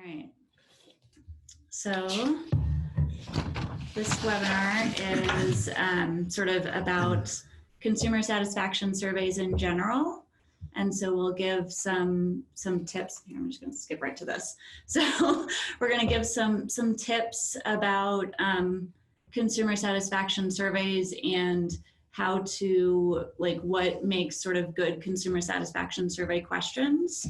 right. So this webinar is sort of about consumer satisfaction surveys in general. And so we'll give some tips. Here, I'm just going to skip right to this. So we're going to give some tips about consumer satisfaction surveys and how to, like, what makes sort of good consumer satisfaction survey questions.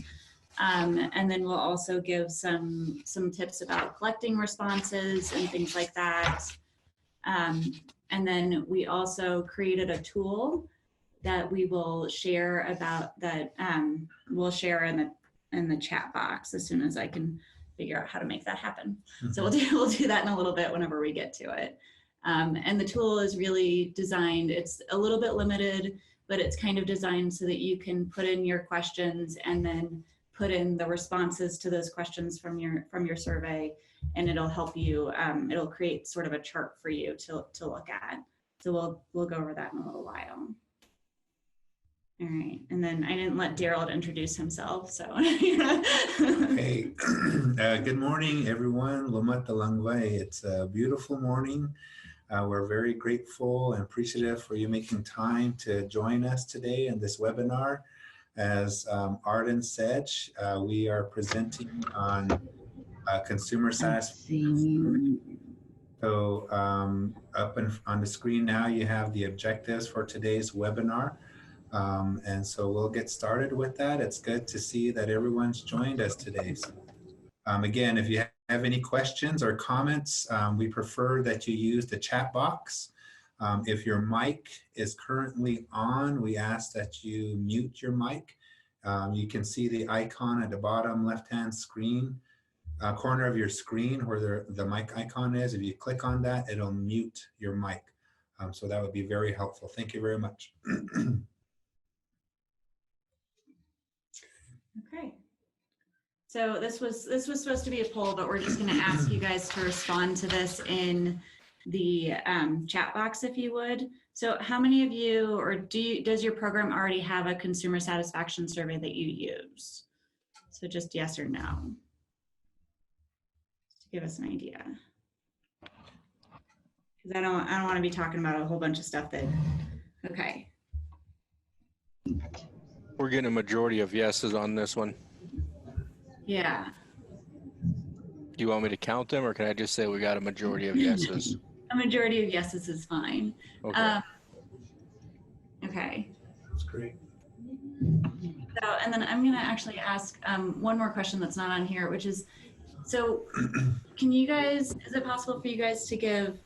And then we'll also give some tips about collecting responses and things like that. And then we also created a tool that we will share about that we'll share in the chat box as soon as I can figure out how to make that happen. Mm-hmm. So we'll do that in a little bit whenever we get to it. And the tool is really designed, it's a little bit limited, but it's kind of designed so that you can put in your questions and then put in the responses to those questions from your survey, and it'll help you, it'll create sort of a chart for you to look at. So we'll go over that in a little while. All right, and then I didn't let Darold introduce himself, so. Hey, good morning, everyone. Lomat Langway. It's a beautiful morning. We're very grateful and appreciative for you making time to join us today in this webinar. As Arden said, we are presenting on consumer satisfaction. So up on the screen now, you have the objectives for today's webinar. And so we'll get started with that. It's good to see that everyone's joined us today. So, again, if you have any questions or comments, we prefer that you use the chat box. If your mic is currently on, we ask that you mute your mic. You can see the icon at the bottom left-hand screen, corner of your screen where the mic icon is. If you click on that, it'll mute your mic. So that would be very helpful. Thank you very much. Okay, so this was supposed to be a poll, but we're just going to ask you guys to respond to this in the chat box, if you would. So how many of you, or does your program already have a consumer satisfaction survey that you use? So just yes or no, just to give us an idea. Because I don't want to be talking about a whole bunch of stuff that, okay. We're getting a majority of yeses on this one. Yeah. Do you want me to count them, or can I just say we got a majority of yeses? A majority of yeses is fine. Okay. Okay. That's great. So, and then I'm going to actually ask one more question that's not on here, which is, so can you guys, is it possible for you guys to give,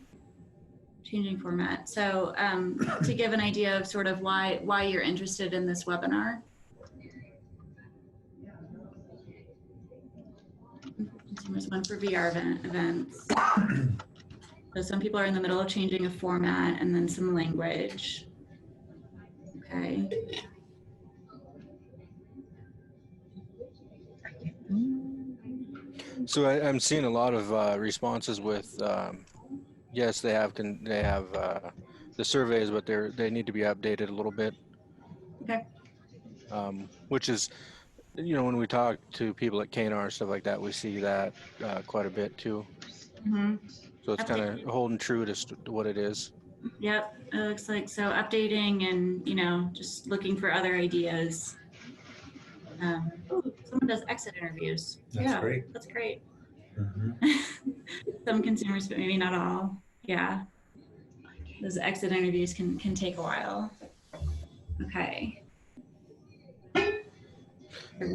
changing format, so to give an idea of sort of why you're interested in this webinar? Consumers one for VR events. So some people are in the middle of changing a format and then some language. Okay. So I'm seeing a lot of responses with yes, they have the surveys, but they need to be updated a little bit. Okay. Which is, you know, when we talk to people at KNR and stuff like that, we see that quite a bit too. Mm-hmm. So it's kind of holding true to what it is. Yep, it looks like so. Updating and, you know, just looking for other ideas. Ooh, someone does exit interviews. That's great. That's great. Mm-hmm. Some consumers, but maybe not all. Yeah, those exit interviews can take a while. Okay.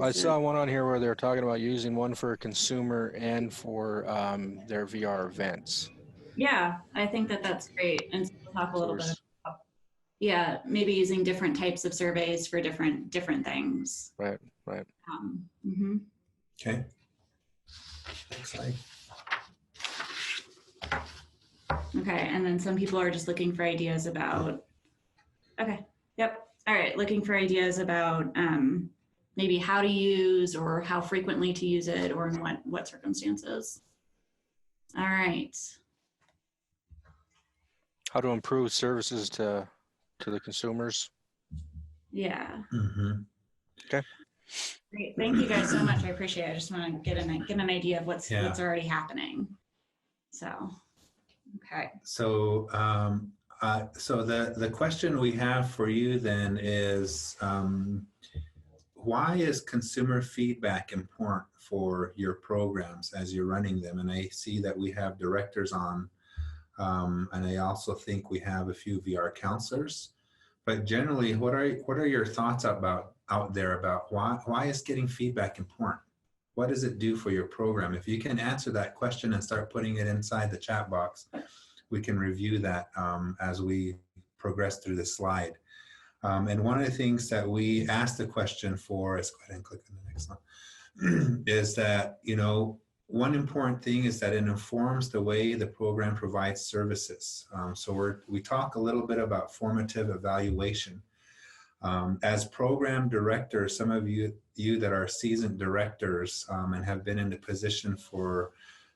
I saw one on here where they're talking about using one for consumer and for their VR events. Yeah, I think that's great. And so we'll talk a little bit about, yeah, maybe using different types of surveys for different things. Right. Mm-hmm. Okay. Exciting. Okay, and then some people are just looking for ideas about, okay, yep. All right, looking for ideas about maybe how to use or how frequently to use it or in what circumstances. All right. How to improve services to the consumers. Yeah. Mm-hmm. Okay. Great. Thank you guys so much. I appreciate it. I just want to get an idea of what's already happening. So, okay. So, so the question we have for you then is, why is consumer feedback important for your programs as you're running them? And I see that we have directors on, and I also think we have a few VR counselors. But generally, what are your thoughts out there about why is getting feedback important? What does it do for your program? If you can answer that question and start putting it inside the chat box, we can review that as we progress through the slide. And one of the things that we asked the question for, is go ahead and click on the next one, is that, you know, one important thing is that it informs the way the program provides services. So we talk a little bit about formative evaluation. As program directors, some of you that are seasoned directors and have been in the position for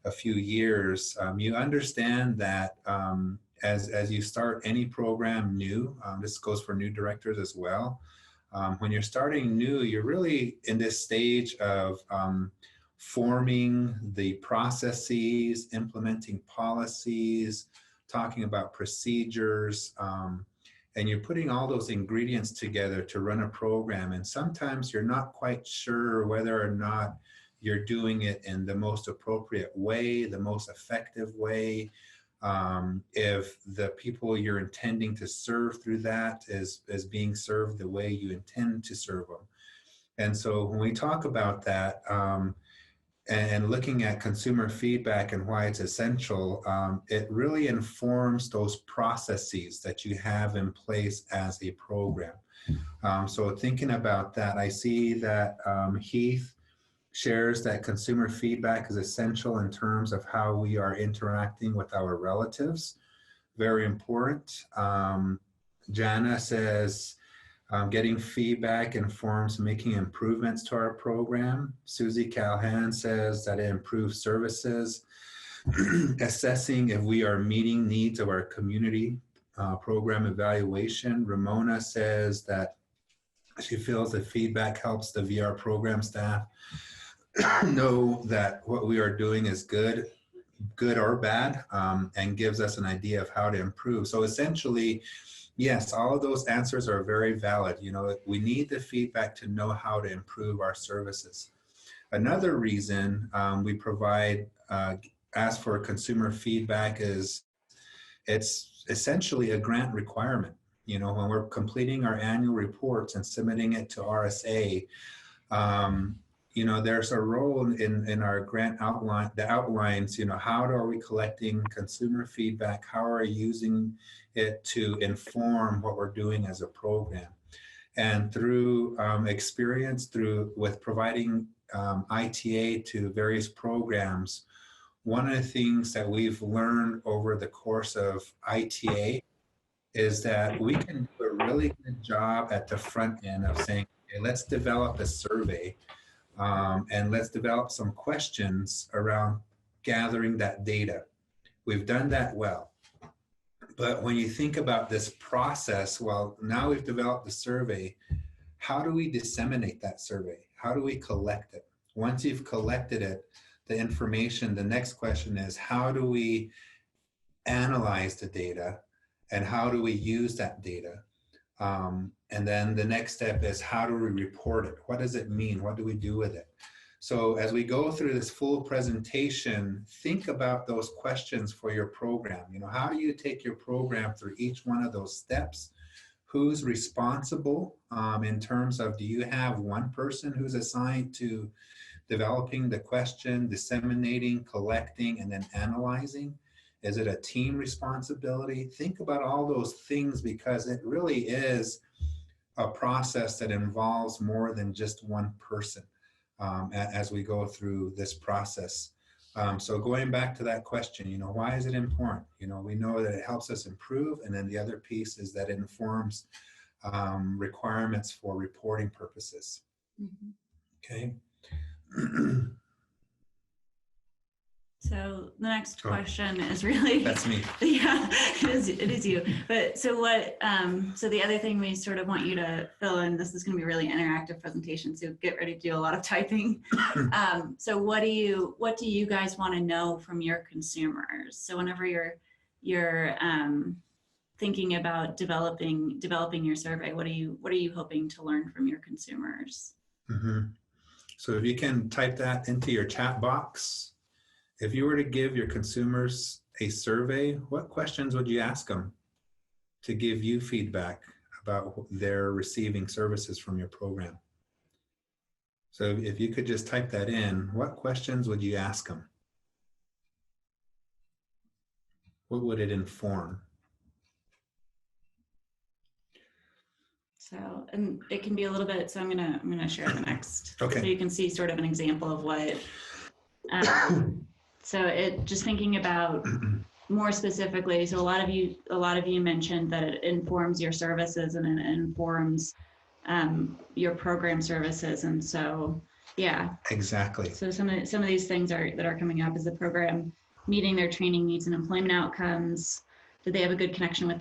a few years, you understand that as you start any program new, this goes for new directors as well. When you're starting new, you're really in this stage of forming the processes, implementing policies, talking about procedures, and you're putting all those ingredients together to run a program. And sometimes you're not quite sure whether or not you're doing it in the most appropriate way, the most effective way, if the people you're intending to serve through that is being served the way you intend to serve them. And so when we talk about that, and looking at consumer feedback and why it's essential, it really informs those processes that you have in place as a program. So thinking about that, I see that Heath shares that consumer feedback is essential in terms of how we are interacting with our relatives. Very important. Jana says, getting feedback informs making improvements to our program. Susie Calhan says that it improves services. Assessing if we are meeting needs of our community. Program evaluation. Ramona says that she feels that feedback helps the VR program staff know that what we are doing is good or bad, and gives us an idea of how to improve. So essentially, yes, all of those answers are very valid. You know, we need the feedback to know how to improve our services. Another reason we ask for consumer feedback is it's essentially a grant requirement. You know, when we're completing our annual reports and submitting it to RSA, you know, there's a role in our grant outline that outlines, you know, how are we collecting consumer feedback? How are we using it to inform what we're doing as a program? And through experience with providing ITA to various programs, one of the things that we've learned over the course of ITA is that we can do a really good job at the front end of saying, okay, let's develop a survey. And let's develop some questions around gathering that data. We've done that well. But when you think about this process, well, now we've developed the survey, how do we disseminate that survey? How do we collect it? Once you've collected it, the information, the next question is, how do we analyze the data and how do we use that data? And then the next step is, how do we report it? What does it mean? What do we do with it? So as we go through this full presentation, think about those questions for your program. You know, how do you take your program through each one of those steps? Who's responsible in terms of, do you have one person who's assigned to developing the question, disseminating, collecting, and then analyzing? Is it a team responsibility? Think about all those things, because it really is a process that involves more than just one person as we go through this process. So going back to that question, you know, why is it important? You know, we know that it helps us improve, and then the other piece is that it informs requirements for reporting purposes. Mm-hmm. Okay. So the next Oh. question is really, That's me. yeah, it is you. But so what, so the other thing we sort of want you to fill in, this is going to be a really interactive presentation, so get ready to do a lot of typing. So what do you guys want to know from your consumers? So whenever you're thinking about developing your survey, what are you hoping to learn from your consumers? Mm-hmm. So if you can type that into your chat box. If you were to give your consumers a survey, what questions would you ask them to give you feedback about their receiving services from your program? So if you could just type that in, what questions would you ask them? What would it inform? So, and it can be a little bit, so I'm gonna share the next, Okay. so you can see sort of an example of what, so it, just thinking about more specifically, so a lot of you mentioned that it informs your services and it informs your program services. And so, yeah. Exactly. So some of these things that are coming up is the program meeting their training needs and employment outcomes. Did they have a good connection with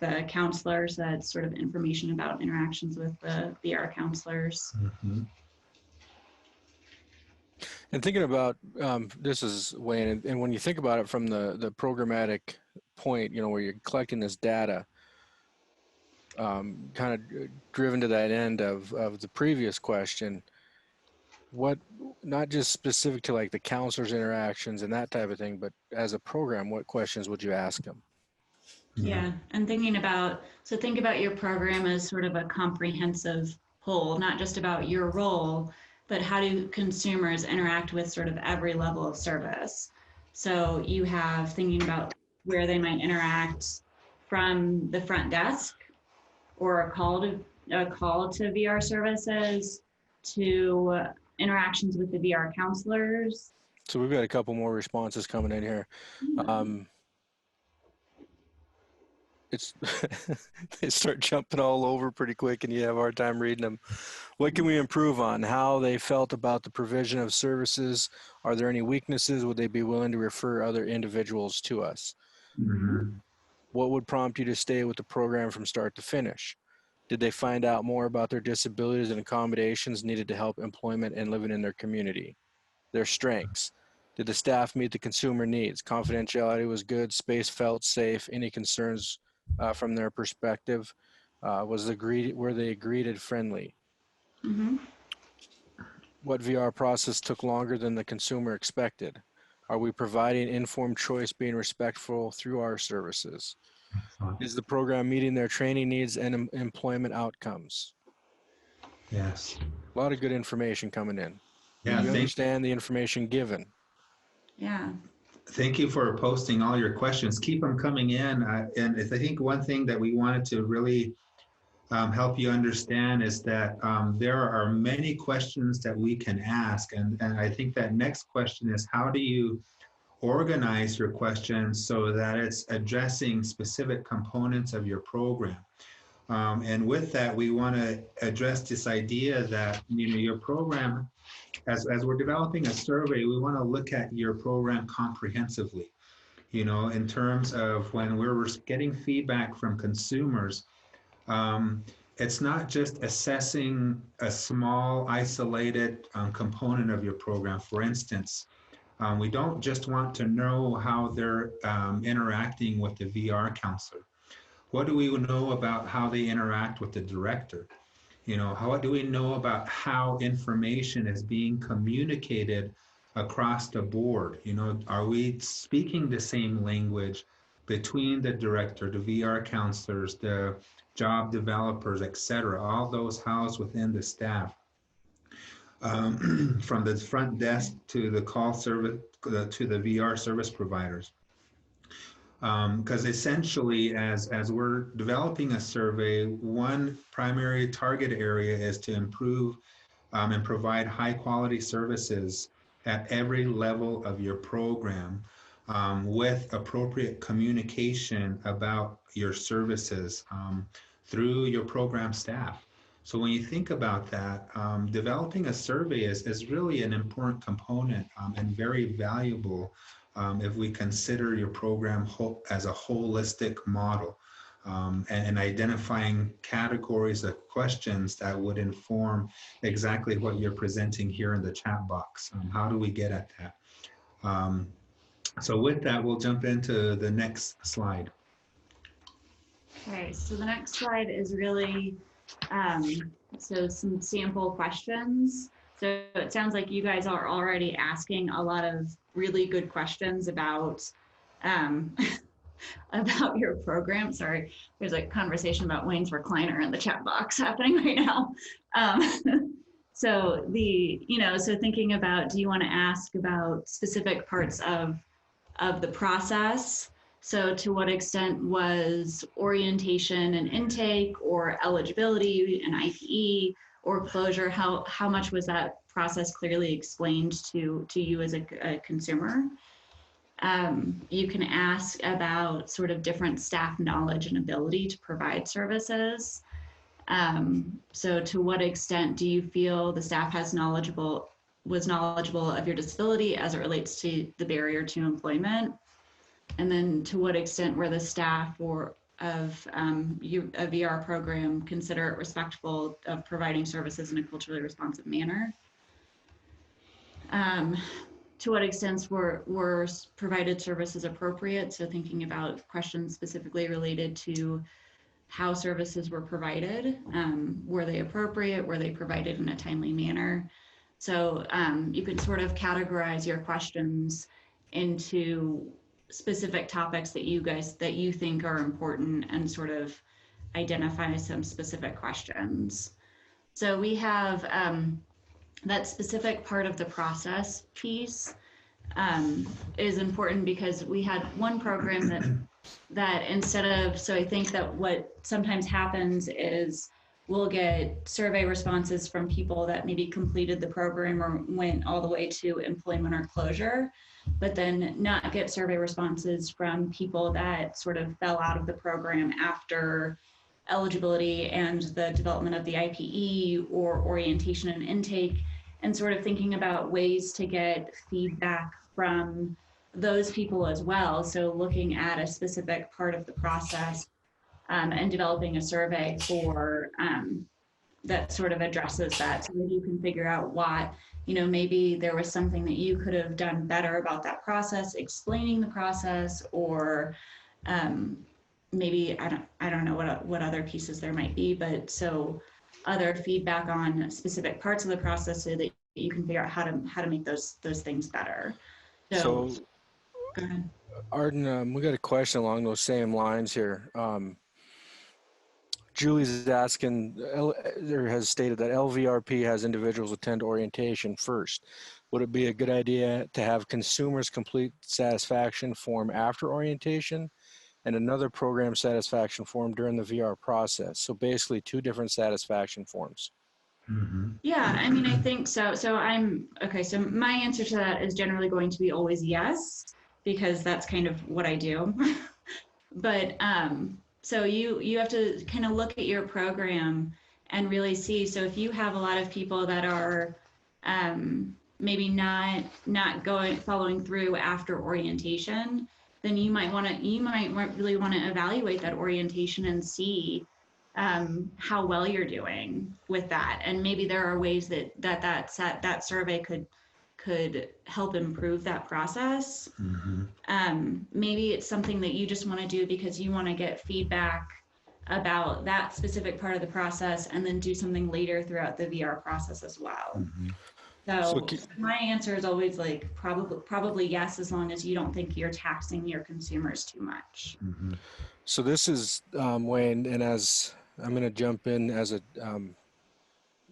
the counselors? That's sort of information about interactions with the VR counselors. Mm-hmm. And thinking about, this is Wayne, and when you think about it from the programmatic point, you know, where you're collecting this data, kind of driven to that end of the previous question, what, not just specific to like the counselors' interactions and that type of thing, but as a program, what questions would you ask them? Yeah, and think about your program as sort of a comprehensive whole, not just about your role, but how do consumers interact with sort of every level of service. So you have thinking about where they might interact from the front desk or a call to VR services to interactions with the VR counselors. So we've got a couple more responses coming in here. They start jumping all over pretty quick and you have a hard time reading them. What can we improve on? How they felt about the provision of services? Are there any weaknesses? Would they be willing to refer other individuals to us? Mm-hmm. What would prompt you to stay with the program from start to finish? Did they find out more about their disabilities and accommodations needed to help employment and living in their community? Their strengths. Did the staff meet the consumer needs? Confidentiality was good, space felt safe. Any concerns from their perspective? Were they greeted friendly? Mm-hmm. What VR process took longer than the consumer expected? Are we providing informed choice, being respectful through our services? Is the program meeting their training needs and employment outcomes? Yes. A lot of good information coming in. Yeah. Do you understand the information given? Yeah. Thank you for posting all your questions. Keep them coming in. And I think one thing that we wanted to really help you understand is that there are many questions that we can ask. And I think that next question is, how do you organize your questions so that it's addressing specific components of your program? And with that, we want to address this idea that, you know, your program, as we're developing a survey, we want to look at your program comprehensively, you know, in terms of when we're getting feedback from consumers. It's not just assessing a small isolated component of your program. For instance, we don't just want to know how they're interacting with the VR counselor. What do we know about how they interact with the director? You know, what do we know about how information is being communicated across the board? You know, are we speaking the same language between the director, the VR counselors, the job developers, etc., all those housed within the staff, from the front desk to the call service, to the VR service providers? Because essentially, as we're developing a survey, one primary target area is to improve and provide high quality services at every level of your program, with appropriate communication about your services through your program staff. So when you think about that, developing a survey is really an important component and very valuable if we consider your program as a holistic model and identifying categories of questions that would inform exactly what you're presenting here in the chat box. How do we get at that? So with that, we'll jump into the next slide. Okay, so the next slide is really so some sample questions. So it sounds like you guys are already asking a lot of really good questions about about your program. Sorry, there's a conversation about Wayne's recliner in the chat box happening right now. So so thinking about, do you want to ask about specific parts of the process? So to what extent was orientation and intake, or eligibility and IPE, or closure, how much was that process clearly explained to you as a consumer? You can ask about sort of different staff knowledge and ability to provide services. So to what extent do you feel the staff was knowledgeable of your disability as it relates to the barrier to employment? And then to what extent were the staff or of a VR program consider it respectful of providing services in a culturally responsive manner? To what extent were provided services appropriate? So thinking about questions specifically related to how services were provided. Were they appropriate? Were they provided in a timely manner? So you could sort of categorize your questions into specific topics that you think are important and sort of identify some specific questions. So we have that specific part of the process piece is important because we had one program that instead of, so I think that what sometimes happens is we'll get survey responses from people that maybe completed the program or went all the way to employment or closure, but then not get survey responses from people that sort of fell out of the program after eligibility and the development of the IPE or orientation and intake, and sort of thinking about ways to get feedback from those people as well. So looking at a specific part of the process and developing a survey for that sort of addresses that, so that you can figure out what, maybe there was something that you could have done better about that process, explaining the process, or maybe I don't know what other pieces there might be, but so other feedback on specific parts of the process so that you can figure out how to make those things better. So go ahead. Arden, we got a question along those same lines here. Julie's asking, there has stated that LVRP has individuals attend orientation first. Would it be a good idea to have consumers complete satisfaction form after orientation and another program satisfaction form during the VR process? So basically 2 different satisfaction forms. Mm-hmm. Yeah, I mean, I think so. So so my answer to that is generally going to be always yes, because that's kind of what I do. But so you have to kind of look at your program and really see. So if you have a lot of people that are maybe not following through after orientation, then you might really want to evaluate that orientation and see how well you're doing with that. And maybe there are ways that survey could help improve that process. Mm-hmm. Maybe it's something that you just want to do because you want to get feedback about that specific part of the process and then do something later throughout the VR process as well. Mm-hmm. So my answer is always like probably yes, as long as you don't think you're taxing your consumers too much. Mm-hmm. So this is Wayne, and as I'm going to jump in as a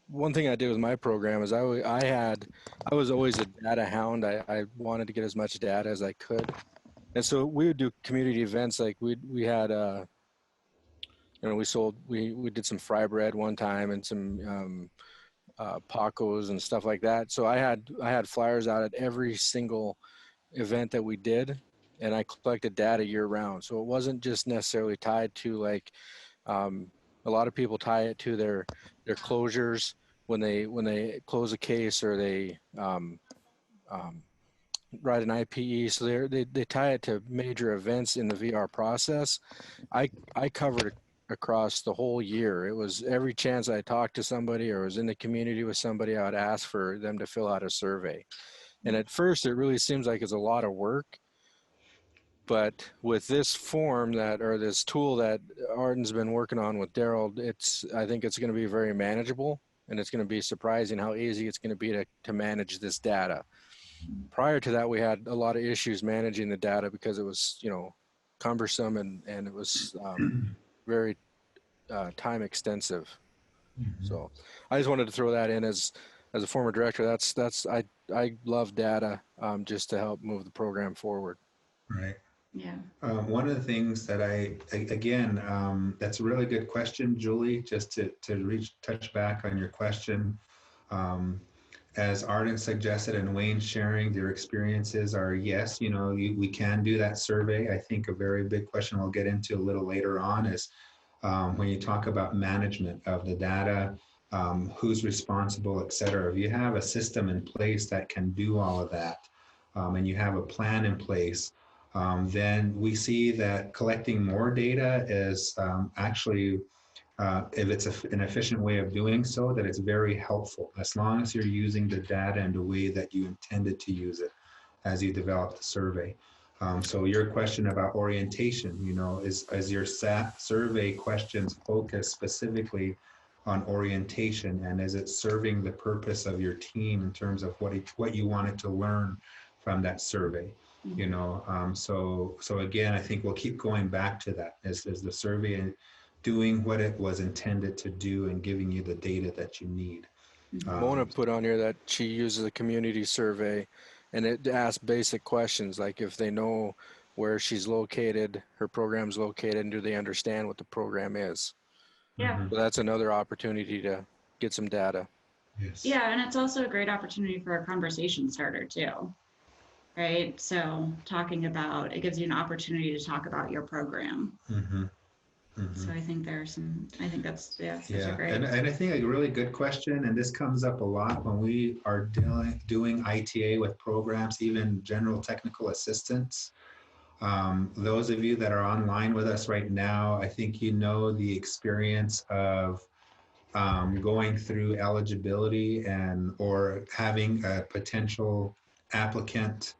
one thing I did with my program is I was always a data hound. I wanted to get as much data as I could, and so we would do community events. Like we had we did some fry bread one time and some Pacos and stuff like that. So I had flyers out at every single event that we did, and I collected data year round. So it wasn't just necessarily tied to like A lot of people tie it to their closures when they close a case, or they write an IPE. So they tie it to major events in the VR process. I covered it across the whole year. It was every chance I talked to somebody or was in the community with somebody, I would ask for them to fill out a survey. And at first, it really seems like it's a lot of work. But with this form or this tool that Arden's been working on with Darold, I think it's going to be very manageable, and it's going to be surprising how easy it's going to be to manage this data. Prior to that, we had a lot of issues managing the data because it was, cumbersome and it was very time extensive. So I just wanted to throw that in as a former director. I love data just to help move the program forward. Right. Yeah. One of the things that that's a really good question, Julie, just to touch back on your question. As Arden suggested and Wayne sharing their experiences are, yes, we can do that survey. I think a very big question we'll get into a little later on is when you talk about management of the data, who's responsible, et cetera. If you have a system in place that can do all of that, and you have a plan in place, then we see that collecting more data is actually, if it's an efficient way of doing so, that it's very helpful, as long as you're using the data in the way that you intended to use it as you develop the survey. So your question about orientation, is your survey questions focused specifically on orientation, and is it serving the purpose of your team in terms of what you wanted to learn from that survey? So again, I think we'll keep going back to that. Is the survey doing what it was intended to do and giving you the data that you need? Mona put on here that she uses a community survey, and it asks basic questions like if they know where she's located, her program's located, and do they understand what the program is? Yeah. So that's another opportunity to get some data. Yes. Yeah, and it's also a great opportunity for a conversation starter too, right? So it gives you an opportunity to talk about your program. So I think that's such a great. And I think a really good question, and this comes up a lot when we are doing ITA with programs, even general technical assistance. Those of you that are online with us right now, I think the experience of going through eligibility or having a potential applicant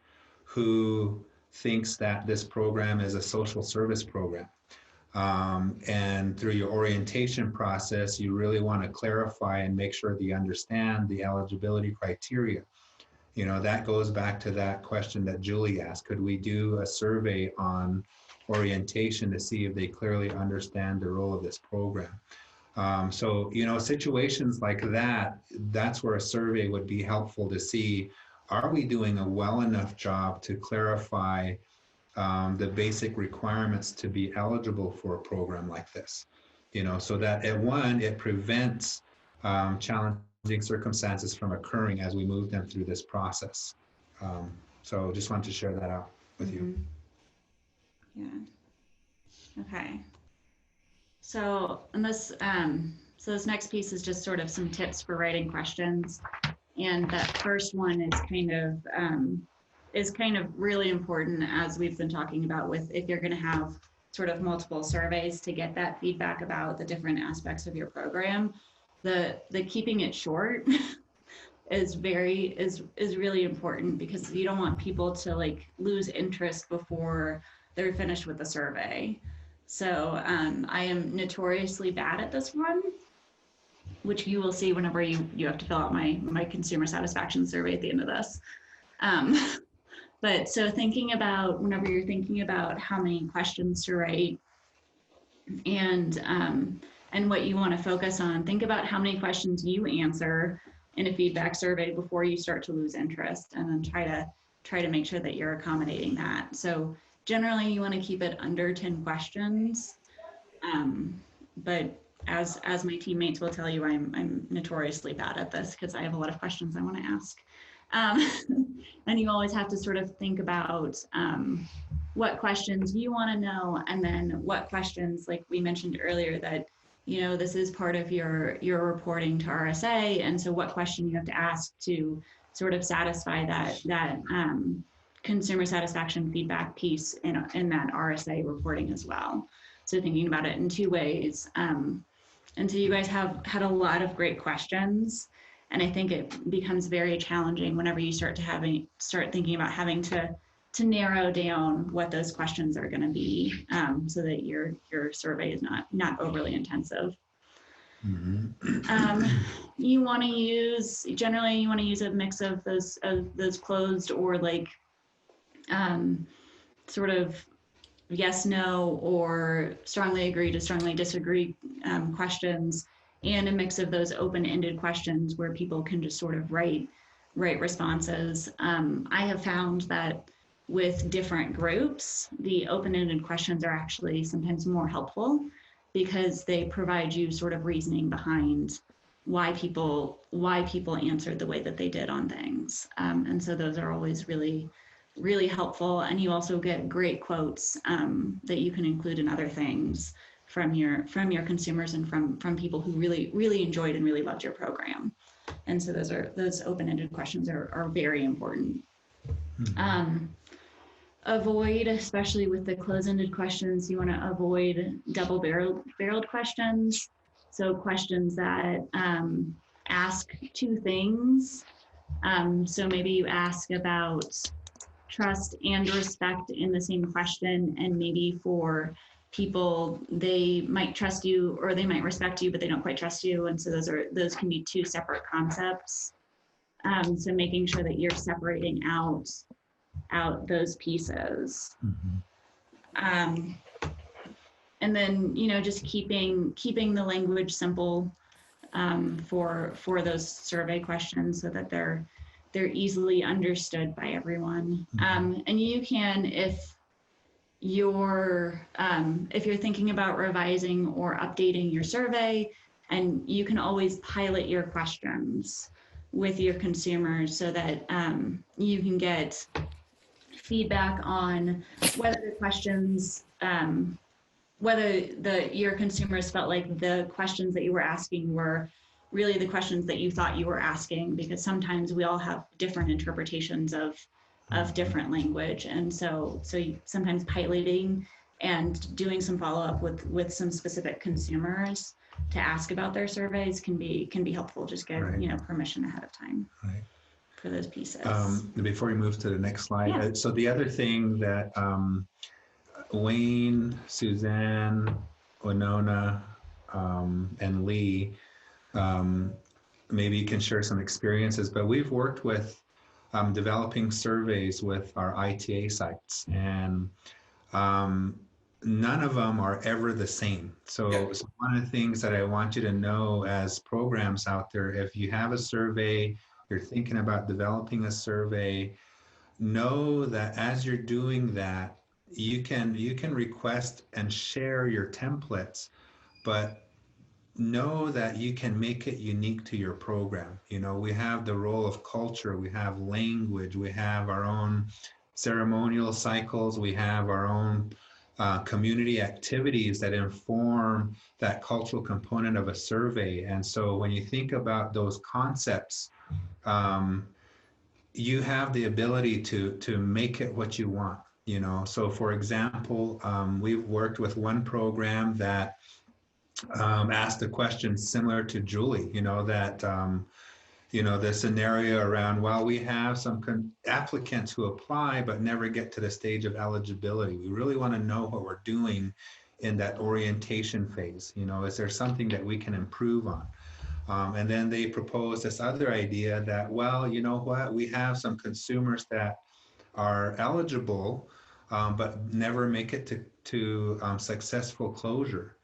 who thinks that this program is a social service program. And through your orientation process, you really want to clarify and make sure that you understand the eligibility criteria. That goes back to that question that Julie asked. Could we do a survey on orientation to see if they clearly understand the role of this program? So, situations like that's where a survey would be helpful to see, are we doing a well enough job to clarify the basic requirements to be eligible for a program like this? So that it prevents challenging circumstances from occurring as we move them through this process. So just wanted to share that out with you. Yeah. Okay. So this next piece is just sort of some tips for writing questions, and that first one is kind of really important, as we've been talking about, with if you're going to have sort of multiple surveys to get that feedback about the different aspects of your program. The keeping it short is really important, because you don't want people to lose interest before they're finished with the survey. So I am notoriously bad at this one, which you will see whenever you have to fill out my consumer satisfaction survey at the end of this. But so whenever you're thinking about how many questions to write and what you want to focus on, think about how many questions you answer in a feedback survey before you start to lose interest, and then try to make sure that you're accommodating that. So generally you want to keep it under 10 questions. But as my teammates will tell you, I'm notoriously bad at this because I have a lot of questions I want to ask. And you always have to sort of think about what questions you want to know, and then what questions, like we mentioned earlier, that this is part of your reporting to RSA, and so what question you have to ask to sort of satisfy that consumer satisfaction feedback piece in that RSA reporting as well. So thinking about it in two ways. And so you guys have had a lot of great questions, and I think it becomes very challenging whenever you start thinking about having to narrow down what those questions are going to be, so that your survey is not overly intensive. Mm-hmm. You want to use a mix of those closed or like sort of yes, no, or strongly agree to strongly disagree questions, and a mix of those open-ended questions where people can just sort of write responses. I have found that with different groups, the open-ended questions are actually sometimes more helpful because they provide you sort of reasoning behind why people answered the way that they did on things. And so those are always really helpful, and you also get great quotes that you can include in other things from your consumers and from people who really enjoyed and really loved your program. And so those open-ended questions are very important. Mm-hmm. Avoid, especially with the closed-ended questions, you want to avoid double-barreled questions. So questions that ask two things. So maybe you ask about trust and respect in the same question, and maybe for people, they might trust you or they might respect you, but they don't quite trust you, and so those can be two separate concepts. So making sure that you're separating out those pieces. Mm-hmm. And then just keeping the language simple for those survey questions so that they're easily understood by everyone. Mm-hmm. And you can, if you're thinking about revising or updating your survey, and you can always pilot your questions with your consumers so that you can get feedback on whether the questions, whether your consumers felt like the questions that you were asking were really the questions that you thought you were asking, because sometimes we all have different interpretations of different language. And so sometimes piloting and doing some follow-up with some specific consumers to ask about their surveys can be helpful. Just get permission ahead of time for those pieces. Before we move to the next slide, yeah. So the other thing that Wayne, Suzanne, Winona, and Lee, maybe you can share some experiences, but we've worked with developing surveys with our ITA sites, and none of them are ever the same. So one of the things that I want you to know as programs out there, if you have a survey, you're thinking about developing a survey, know that as you're doing that, you can request and share your templates, but know that you can make it unique to your program. We have the role of culture, we have language, we have our own ceremonial cycles, we have our own community activities that inform that cultural component of a survey. And so when you think about those concepts, you have the ability to make it what you want. So for example, we've worked with one program that asked a question similar to Julie, that the scenario around, well, we have some applicants who apply but never get to the stage of eligibility. We really want to know what we're doing in that orientation phase. Is there something that we can improve on? And then they proposed this other idea that, well, you know what, we have some consumers that are eligible, but never make it to successful closure.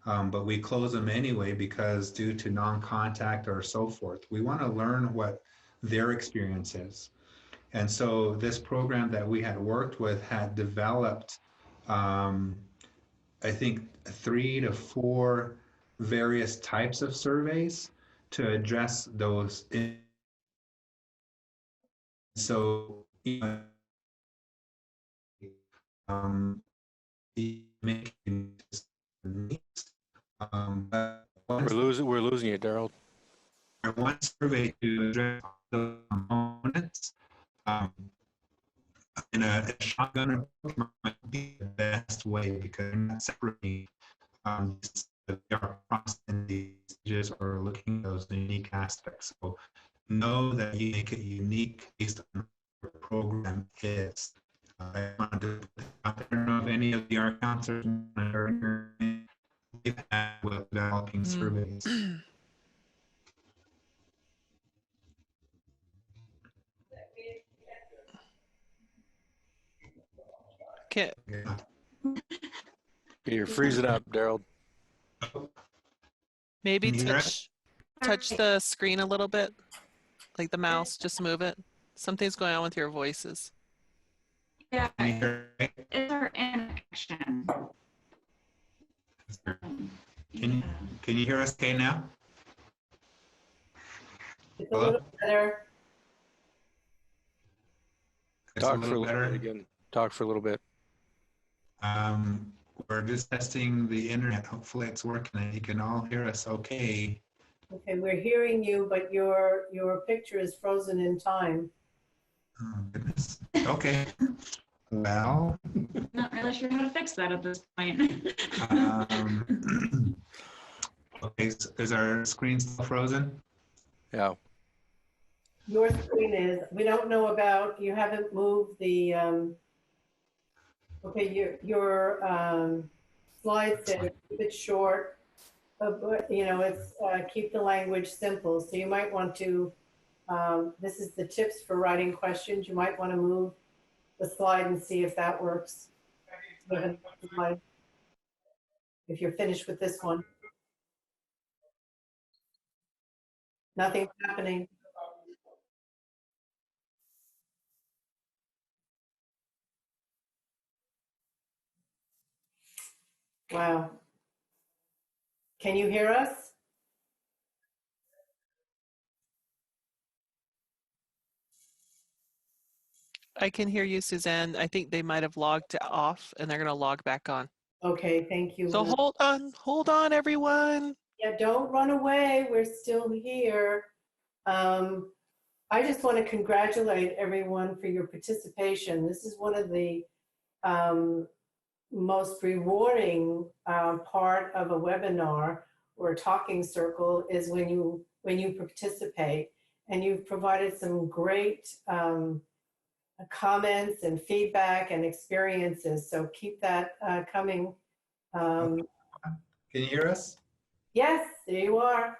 But we close them anyway because due to non-contact or so forth. We want to learn what their experience is. And so this program that we had worked with had developed, I think, 3 to 4 various types of surveys to address those. So, making But We're losing you, Darold. one survey to address the components. In a shotgun approach might be the best way because they're not separating our process in these stages or looking at those unique aspects. So know that you make it unique based on what the program is. I want to I don't know if any of the art counselors they've had with developing surveys. Okay. Yeah. You're freezing up, Darold. Maybe Can you hear us? touch the screen a little bit, like the mouse, just move it. Something's going on with your voices. Yeah, Can you hear me? it's our interaction. Can you hear us okay now? It's a little better. It's a Talk for a little little bit better. again. Talk for a little bit. We're just testing the internet. Hopefully it's working and you can all hear us okay. Okay, we're hearing you, but your picture is frozen in time. Oh, goodness. Okay. Well, Not really sure how to fix that at this point. okay, so is our screen still frozen? Yeah. Your screen is. We don't know about, you haven't moved the, okay, your slide says keep it short, but you know, it's keep the language simple. So you might want to, this is the tips for writing questions. You might want to move the slide and see if that works. If you're finished with this one. Nothing's happening. Wow. Can you hear us? I can hear you, Suzanne. I think they might have logged off and they're going to log back on. Okay, thank you. So hold on, everyone. Yeah, don't run away. We're still here. I just want to congratulate everyone for your participation. This is one of the most rewarding part of a webinar or a talking circle is when you participate, and you've provided some great comments and feedback and experiences. So keep that coming. Can you hear us? Yes, there you are.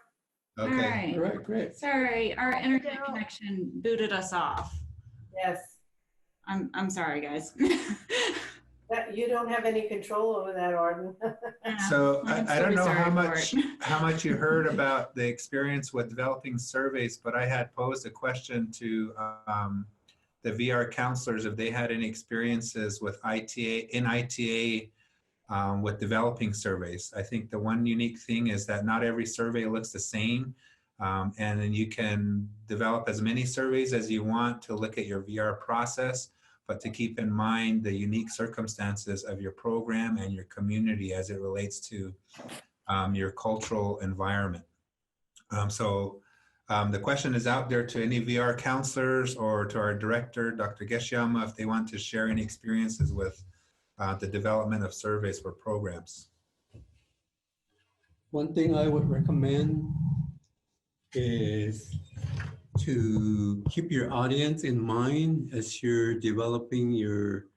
Okay. All right. Great. Sorry, our internet connection booted us off. Yes. I'm sorry, guys. You don't have any control over that, Arden. So I can I still don't be know sorry for how much you heard about the experience with developing surveys, but I had posed a question to the VR counselors if they had any experiences with ITA with developing surveys. I think the one unique thing is that not every survey looks the same. And then you can develop as many surveys as you want to look at your VR process, but to keep in mind the unique circumstances of your program and your community as it relates to your cultural environment. The question is out there to any VR counselors or to our director, Dr. Geshyama, if they want to share any experiences with the development of surveys for programs. One thing I would recommend is to keep your audience in mind as you're developing your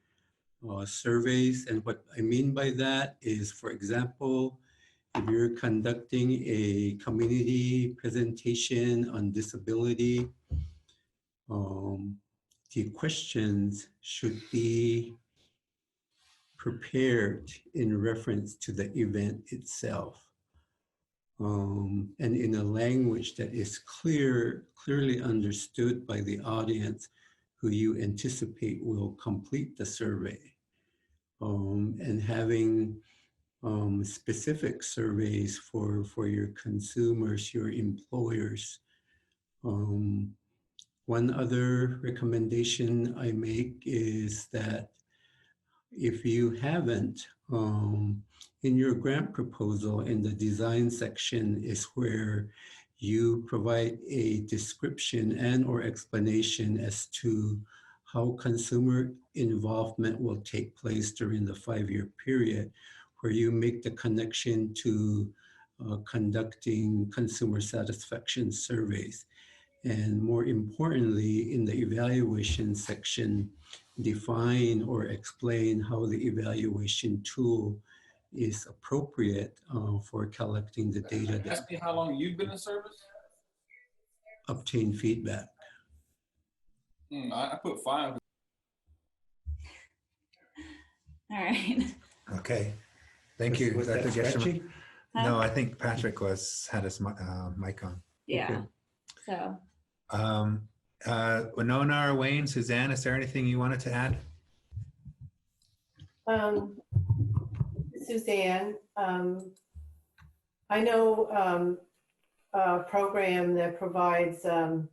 surveys. And what I mean by that is, for example, if you're conducting a community presentation on disability, the questions should be prepared in reference to the event itself. And in a language that is clearly understood by the audience who you anticipate will complete the survey. And having specific surveys for your consumers, your employers. One other recommendation I make is that if you haven't In your grant proposal, in the design section is where you provide a description and or explanation as to how consumer involvement will take place during the 5-year period, where you make the connection to conducting consumer satisfaction surveys. And more importantly, in the evaluation section, define or explain how the evaluation tool is appropriate for collecting the data that Ask me how long you've been in service? obtain feedback. I put 5. All right. Okay. Thank you. Was Dr. that Geshemer. scratchy? No, I think Patrick had his mic on. Yeah. So. Winona or Wayne, Suzanne, is there anything you wanted to add? Suzanne, I know a program that provides a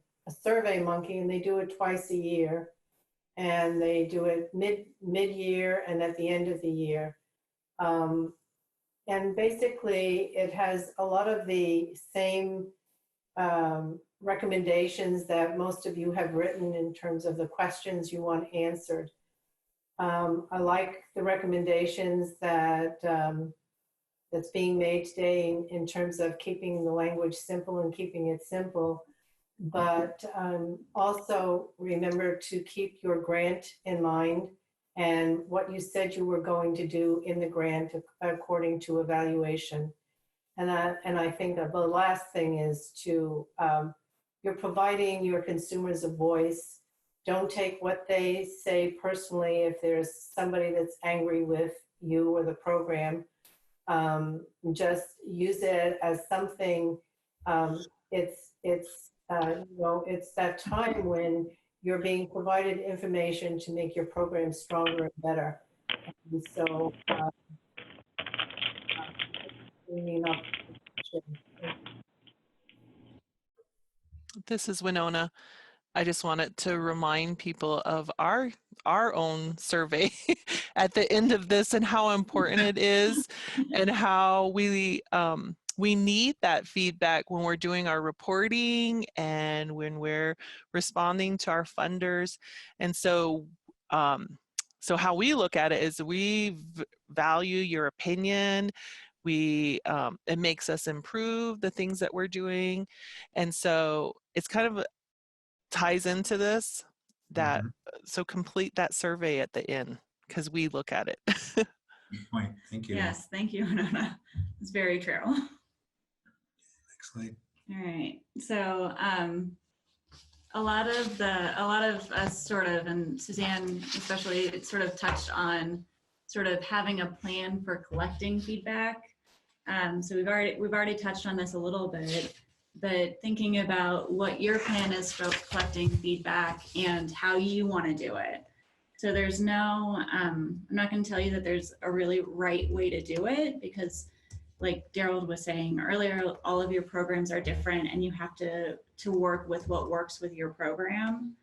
Survey Monkey, and they do it twice a year, and they do it mid-year and at the end of the year. And basically, it has a lot of the same recommendations that most of you have written in terms of the questions you want answered. I like the recommendations that that's being made today in terms of keeping the language simple and keeping it simple, but also remember to keep your grant in mind and what you said you were going to do in the grant according to evaluation. And I think that the last thing is to, you're providing your consumers a voice. Don't take what they say personally. If there's somebody that's angry with you or the program, just use it as something, it's that time when you're being provided information to make your program stronger and better. And so, This is Winona. I just wanted to remind people of our own survey at the end of this and how important it is and how we need that feedback when we're doing our reporting and when we're responding to our funders. And so so how we look at it is we value your opinion. It makes us improve the things that we're doing. And so it's kind of ties into this, that so complete that survey at the end because we look at it. Good point. Thank you. Yes, thank you, Winona. It's very true. Excellent. All right. So a lot of us sort of, and Suzanne especially, sort of touched on sort of having a plan for collecting feedback. So we've already touched on this a little bit, but thinking about what your plan is for collecting feedback and how you want to do it. So there's no, I'm not going to tell you that there's a really right way to do it because, like Darold was saying earlier, all of your programs are different and you have to work with what works with your program.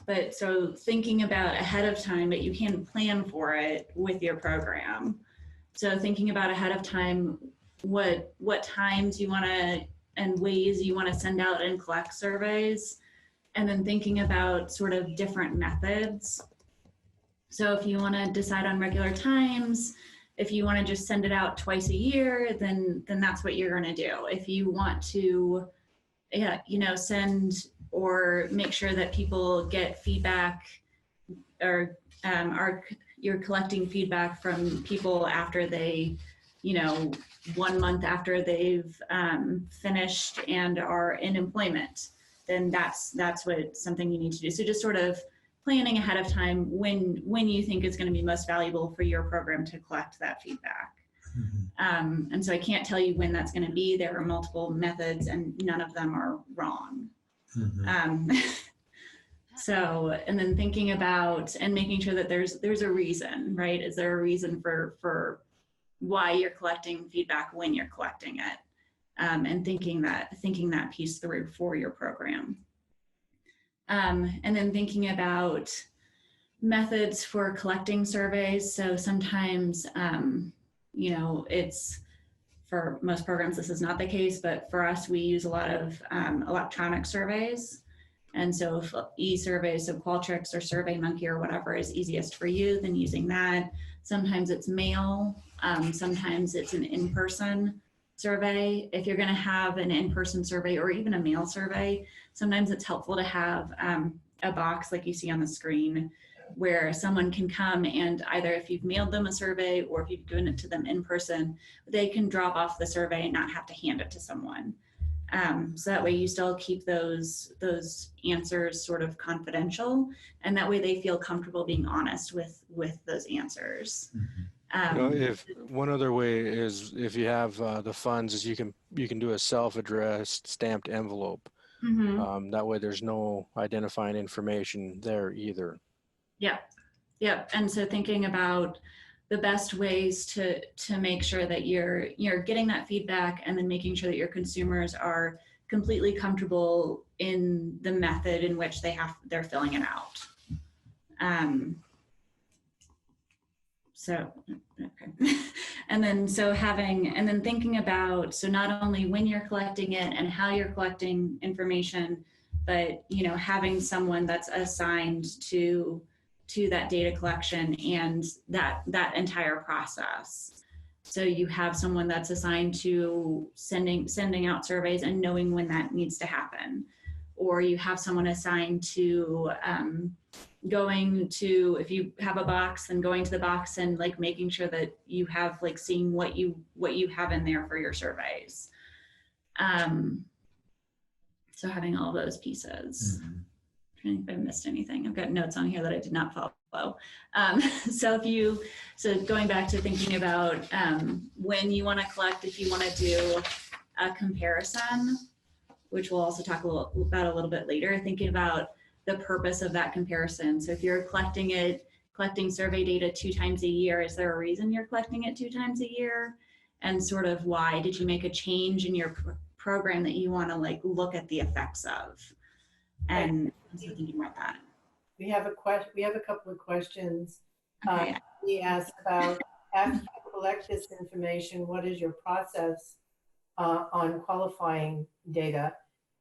But so thinking about ahead of time, but you can plan for it with your program. So thinking about ahead of time, what times you want to and ways you want to send out and collect surveys, and then thinking about sort of different methods. So if you want to decide on regular times, if you want to just send it out twice a year, then that's what you're going to do. If you want to, send or make sure that people get feedback or you're collecting feedback from people after they, 1 month after they've finished and are in employment, then that's something you need to do. So just sort of planning ahead of time when you think it's going to be most valuable for your program to collect that feedback. Mm-hmm. And so I can't tell you when that's going to be. There are multiple methods and none of them are wrong. Mm-hmm. So, and then thinking about and making sure that there's a reason, right? Is there a reason for why you're collecting feedback when you're collecting it? And thinking that piece through for your program. And then thinking about methods for collecting surveys. So sometimes, you know, it's, for most programs, this is not the case, but for us, we use a lot of electronic surveys. And so if e-surveys, so Qualtrics or SurveyMonkey or whatever is easiest for you, then using that. Sometimes it's mail, sometimes it's an in-person survey. If you're gonna have an in-person survey or even a mail survey, sometimes it's helpful to have a box like you see on the screen where someone can come and either if you've mailed them a survey or if you've given it to them in person, they can drop off the survey and not have to hand it to someone. So that way you still keep those answers sort of confidential, and that way they feel comfortable being honest with those answers. You know, if one other way is if you have the funds is you can do a self-addressed stamped envelope. That way there's no identifying information there either. Yep. And so thinking about the best ways to make sure that you're getting that feedback and then making sure that your consumers are completely comfortable in the method in which they're filling it out. So, okay. And then thinking about, so not only when you're collecting it and how you're collecting information, but, you know, having someone that's assigned to that data collection and that entire process. So you have someone that's assigned to sending out surveys and knowing when that needs to happen, or you have someone assigned to going to, if you have a box, then going to the box and like making sure that you have like seeing what you have in there for your surveys. So having all those pieces. I don't think I missed anything. I've got notes on here that I did not follow. So going back to thinking about when you want to collect, if you want to do a comparison, which we'll also talk about a little bit later, thinking about the purpose of that comparison. So if you're collecting survey data 2 times a year, is there a reason you're collecting it 2 times a year? And sort of why? Did you make a change in your program that you want to like look at the effects of? And so thinking about that. We have a couple of questions. Okay. We asked about, after you collect this information, what is your process on qualifying data?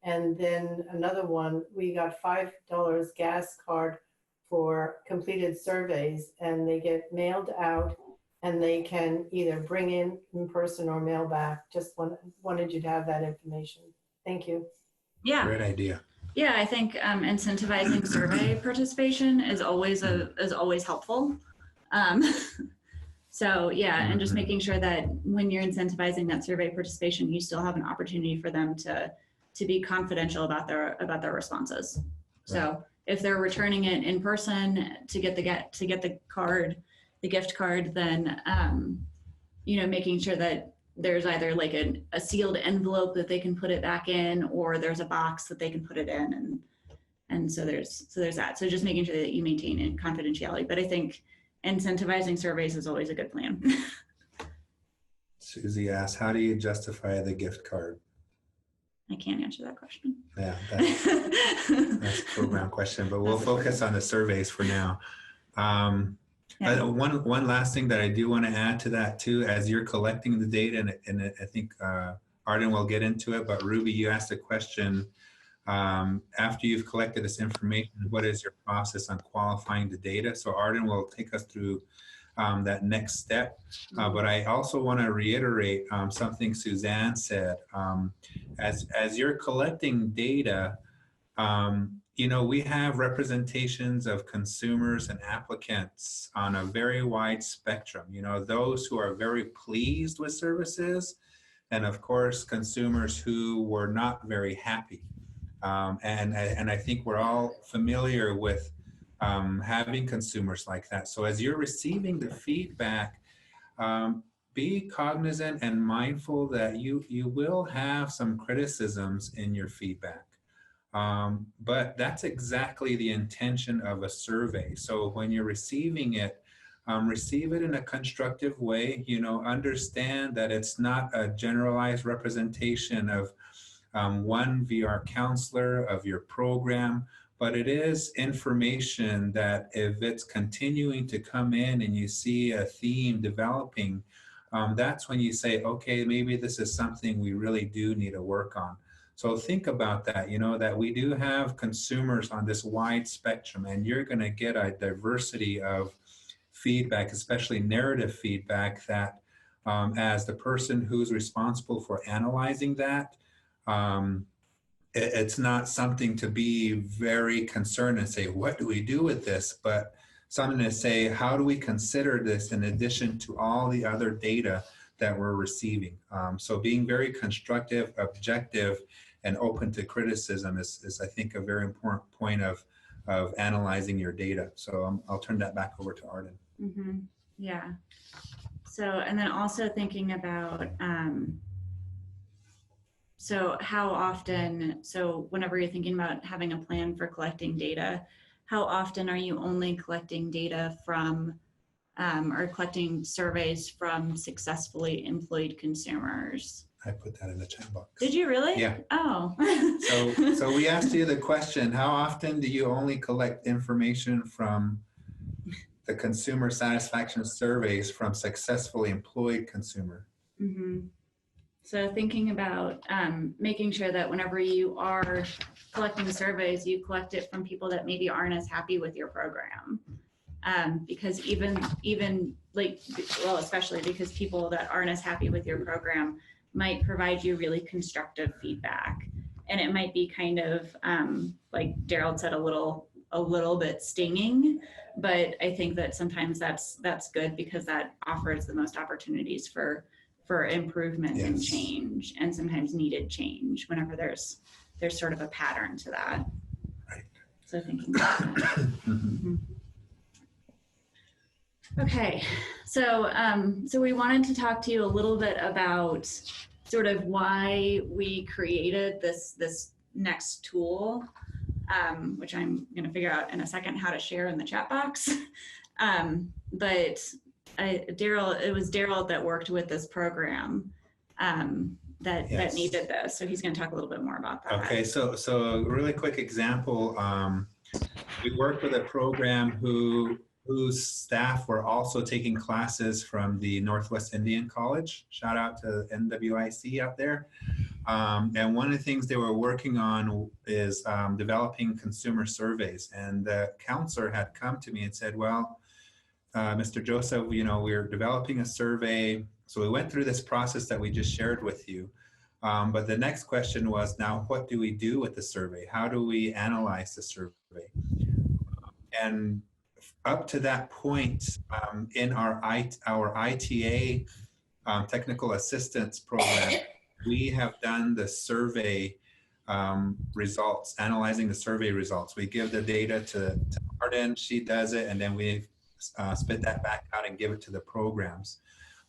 And then another one, we got $5 gas card for completed surveys, and they get mailed out, and they can either bring in person or mail back. Just wanted you to have that information. Thank you. Yeah. Great idea. Yeah, I think incentivizing survey participation is always helpful. So yeah, and just making sure that when you're incentivizing that survey participation, you still have an opportunity for them to be confidential about their responses. Right. So if they're returning it in person to get the gift card, then you know, making sure that there's either like a sealed envelope that they can put it back in, or there's a box that they can put it in, and so there's that. So just making sure that you maintain confidentiality. But I think incentivizing surveys is always a good plan. Susie asked, how do you justify the gift card? I can't answer that question. Yeah, that's a program question, but we'll focus on the surveys for now. Yeah. One last thing that I do want to add to that too, as you're collecting the data, and I think Arden will get into it, but Ruby, you asked a question, after you've collected this information, what is your process on qualifying the data? So Arden will take us through that next step. But I also want to reiterate something Suzanne said. As you're collecting data, you know, we have representations of consumers and applicants on a very wide spectrum. You know, those who are very pleased with services, and of course, consumers who were not very happy. And I think we're all familiar with having consumers like that. So as you're receiving the feedback, be cognizant and mindful that you will have some criticisms in your feedback. But that's exactly the intention of a survey. So when you're receiving it, receive it in a constructive way. You know, understand that it's not a generalized representation of one VR counselor, of your program, but it is information that if it's continuing to come in and you see a theme developing, that's when you say, okay, maybe this is something we really do need to work on. So think about that, you know, that we do have consumers on this wide spectrum, and you're going to get a diversity of feedback, especially narrative feedback, that as the person who's responsible for analyzing that, it's not something to be very concerned and say, what do we do with this? But something to say, how do we consider this in addition to all the other data that we're receiving? So being very constructive, objective, and open to criticism is I think, a very important point of analyzing your data. So I'll turn that back over to Arden. Mm-hmm. Yeah. So, and then also thinking about, so how often, so whenever you're thinking about having a plan for collecting data, how often are you only collecting data from, or collecting surveys from successfully employed consumers? I put that in the chat box. Did you really? Yeah. Oh. So we asked you the question, how often do you only collect information from the consumer satisfaction surveys from successfully employed consumer? Mm-hmm. So thinking about making sure that whenever you are collecting surveys, you collect it from people that maybe aren't as happy with your program. Because even like, well, especially because people that aren't as happy with your program might provide you really constructive feedback. And it might be kind of, like Darold said, a little bit stinging, but I think that sometimes that's good, because that offers the most opportunities for improvement and change, and sometimes needed change whenever there's sort of a pattern to that. Right. So thinking about that. Mm-hmm. Okay, so so we wanted to talk to you a little bit about sort of why we created this next tool, which I'm going to figure out in a second how to share in the chat box. But it was Darold that worked with this program that needed this, so he's going to talk a little bit more about that. Okay, so a really quick example. We worked with a program whose staff were also taking classes from the Northwest Indian College. Shout out to NWIC out there. And one of the things they were working on is developing consumer surveys. And the counselor had come to me and said, well, Mr. Joseph, you know, we're developing a survey. So we went through this process that we just shared with you. But the next question was, now what do we do with the survey? How do we analyze the survey? And up to that point, in our ITA technical assistance program, we have done the survey results, analyzing the survey results. We give the data to Arden, she does it, and then we spit that back out and give it to the programs.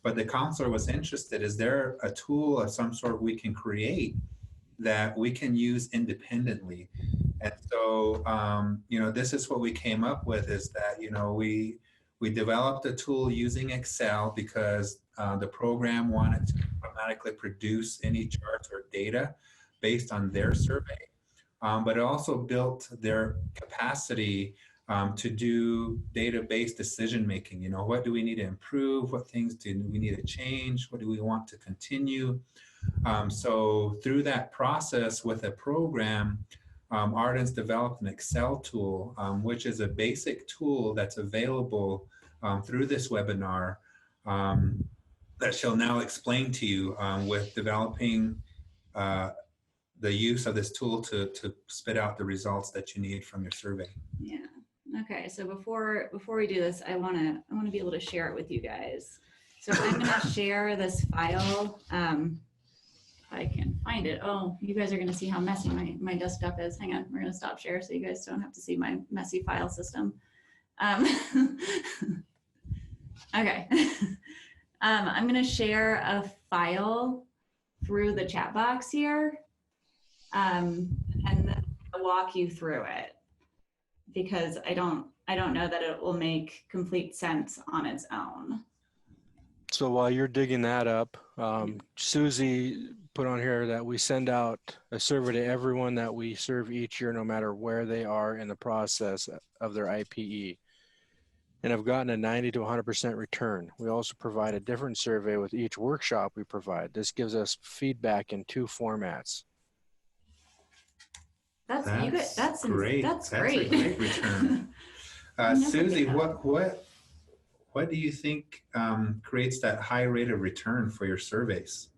But the counselor was interested, is there a tool of some sort we can create that we can use independently? And so, you know, this is what we came up with, is that, you know, we developed a tool using Excel because the program wanted to automatically produce any charts or data based on their survey. But it also built their capacity to do database decision-making. You know, what do we need to improve? What things do we need to change? What do we want to continue? So through that process with a program, Arden's developed an Excel tool, which is a basic tool that's available through this webinar that she'll now explain to you with developing the use of this tool to spit out the results that you need from your survey. Yeah. Okay. So before we do this, I want to be able to share it with you guys. So I'm going to share this file. If I can find it. Oh, you guys are going to see how messy my desktop is. Hang on, we're going to stop share so you guys don't have to see my messy file system. Okay. I'm going to share a file through the chat box here, and then I'll walk you through it, because I don't know that it will make complete sense on its own. So while you're digging that up, Susie put on here that we send out a survey to everyone that we serve each year, no matter where they are in the process of their IPE. And have gotten a 90 to 100% return. We also provide a different survey with each workshop we provide. This gives us feedback in 2 formats. That's great. That's A great great return. Susie, what do you think creates that high rate of return for your surveys?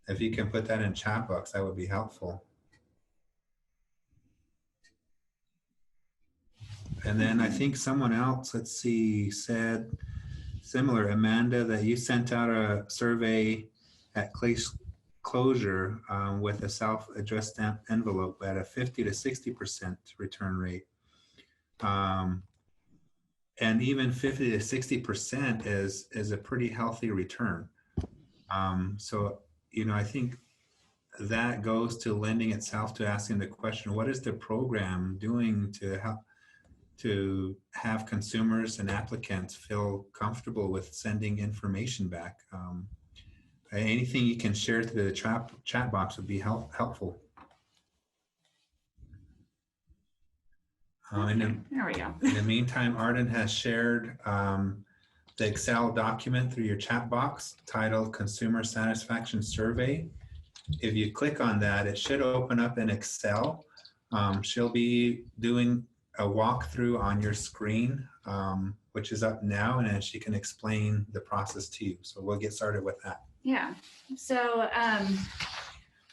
If you can put that in chat box, that would be helpful. And then I think someone else, let's see, said similar, Amanda, that you sent out a survey at closure with a self-addressed envelope at a 50 to 60% return rate. And even 50 to 60% is a pretty healthy return. So, you know, I think that goes to lending itself to asking the question, what is the program doing to help to have consumers and applicants feel comfortable with sending information back? Anything you can share through the chat box would be helpful. there we go. In the meantime, Arden has shared the Excel document through your chat box titled Consumer Satisfaction Survey. If you click on that, it should open up in Excel. She'll be doing a walkthrough on your screen, which is up now, and then she can explain the process to you. So we'll get started with that. Yeah. So,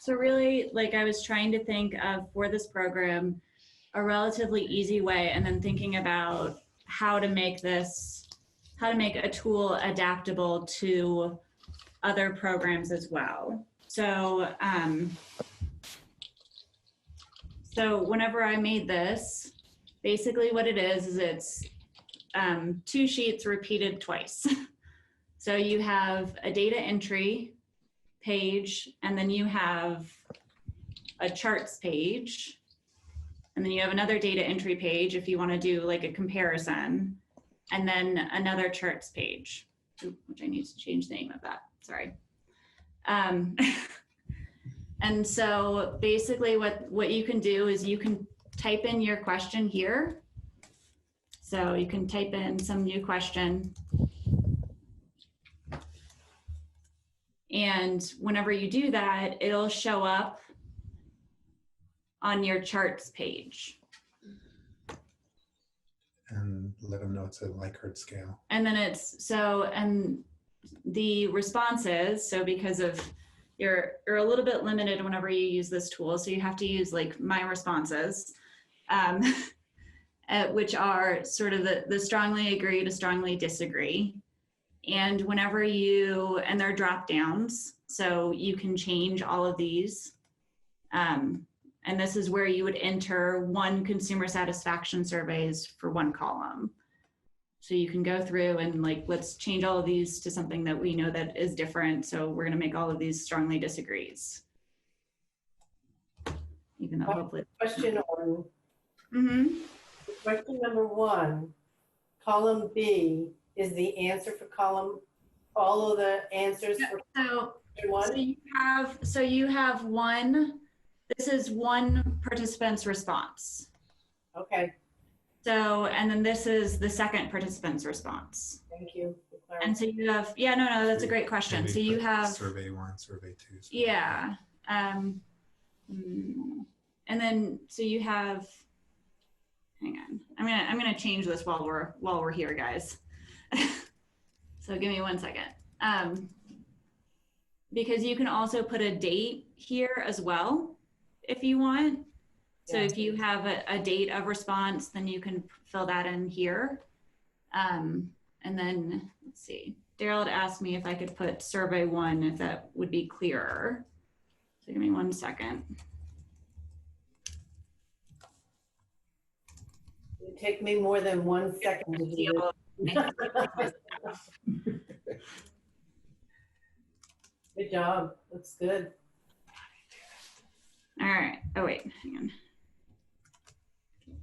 so really, like, I was trying to think of, for this program, a relatively easy way, and then thinking about how to make a tool adaptable to other programs as well. So, so whenever I made this, basically what it is it's 2 sheets repeated twice. So you have a data entry page, and then you have a charts page, and then you have another data entry page if you want to do like a comparison, and then another charts page, which I need to change the name of that, sorry. And so basically what you can do is you can type in your question here. So you can type in some new question. And whenever you do that, it'll show up on your charts page. And let them know it's a Likert scale. And then and the responses, so because of you're a little bit limited whenever you use this tool, so you have to use like my responses, which are sort of the strongly agree to strongly disagree. And whenever and they're drop downs, so you can change all of these. And this is where you would enter 1 consumer satisfaction surveys for 1 column. So you can go through and like, let's change all of these to something that we know that is different. So we're going to make all of these strongly disagrees. Even though hopefully. Question on question number 1, column B is the answer for column, all of the answers for one. So you have 1, this is 1 participant's response. Okay. So, and then this is the second participant's response. Thank you. And so you have, yeah, no, that's a great question. So you have survey 1, survey 2. Yeah. And then, so you have, hang on, I'm gonna change this while we're here, guys. So give me 1 second. Because you can also put a date here as well, if you want. So if you have a date of response, then you can fill that in here. And then, let's see, Darold asked me if I could put survey 1, if that would be clearer. So give me 1 second. It would take me more than 1 second to do this. Good job. Looks good. All right. Oh, wait, hang on.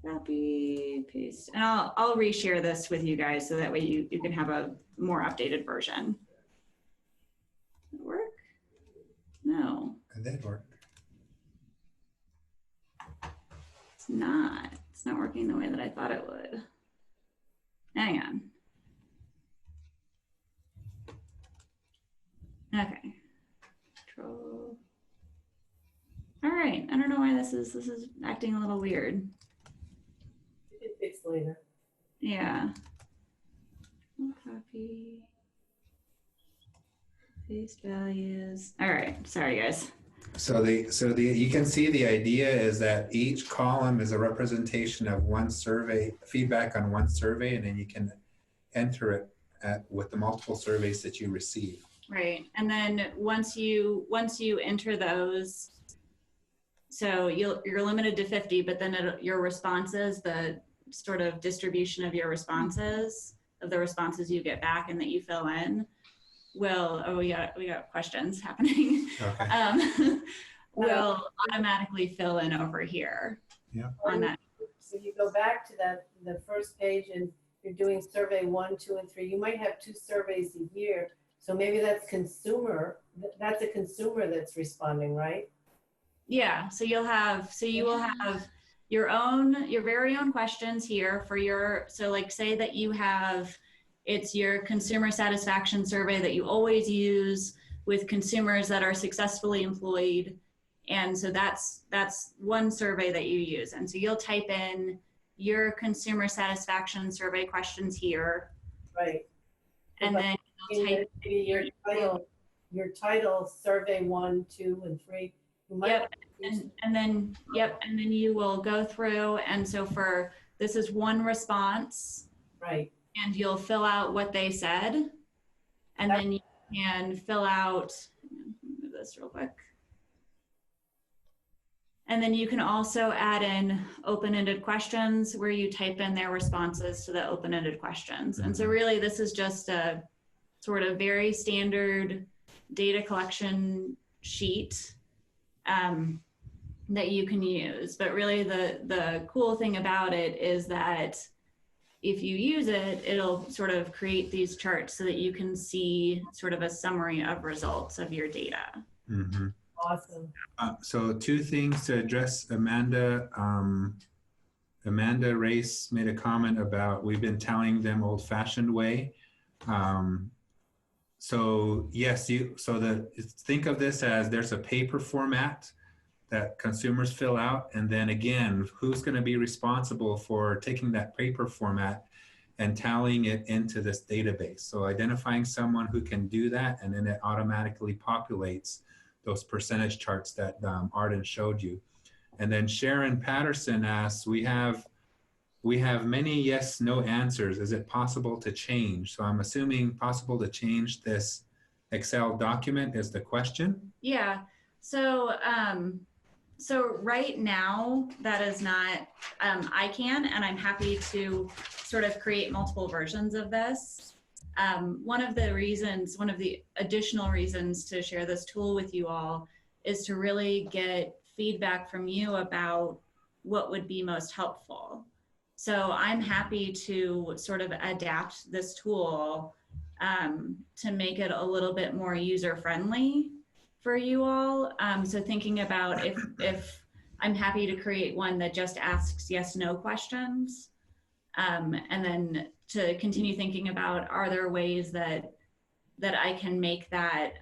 Copy, paste, and I'll reshare this with you guys so that way you can have a more updated version. Did it work? No, It did work. it's not. It's not working the way that I thought it would. Hang on. Okay. Control. All right. I don't know why this is acting a little weird. You can fix later. Yeah. Copy. Paste values. All right. Sorry, guys. So you can see the idea is that each column is a representation of one survey, feedback on one survey, and then you can enter it with the multiple surveys that you receive. Right. And then once you enter those, so you're limited to 50, but then your responses, the sort of distribution of your responses, of the responses you get back and that you fill in, will, oh, we got questions happening. Okay. Will automatically fill in over here. Yeah. On that. So you go back to the first page and you're doing survey 1, 2, and 3. You might have 2 surveys a year. So maybe that's consumer. That's a consumer that's responding, right? Yeah. So you will have your very own questions here for your, so like say that you have, it's your consumer satisfaction survey that you always use with consumers that are successfully employed. And so that's one survey that you use. And so you'll type in your consumer satisfaction survey questions here. Right. And then you'll type your title survey 1, 2, and 3. You might yep. And then you will go through. And so this is one response. Right. And you'll fill out what they said. And then you can fill out, move this real quick. And then you can also add in open-ended questions where you type in their responses to the open-ended questions. And so really this is just a sort of very standard data collection sheet that you can use. But really the cool thing about it is that if you use it, it'll sort of create these charts so that you can see sort of a summary of results of your data. Mm-hmm. Awesome. So 2 things to address Amanda. Amanda Race made a comment about we've been telling them old-fashioned way. So yes, think of this as there's a paper format that consumers fill out, and then again, who's going to be responsible for taking that paper format and tallying it into this database? So identifying someone who can do that, and then it automatically populates those percentage charts that Arden showed you. And then Sharon Patterson asks, we have many yes, no answers. Is it possible to change? So I'm assuming possible to change this Excel document is the question. Yeah. So right now that is not, I can, and I'm happy to sort of create multiple versions of this. One of the additional reasons to share this tool with you all is to really get feedback from you about what would be most helpful. So I'm happy to sort of adapt this tool to make it a little bit more user-friendly for you all. So thinking about if I'm happy to create one that just asks yes, no questions. And then to continue thinking about, are there ways that I can make that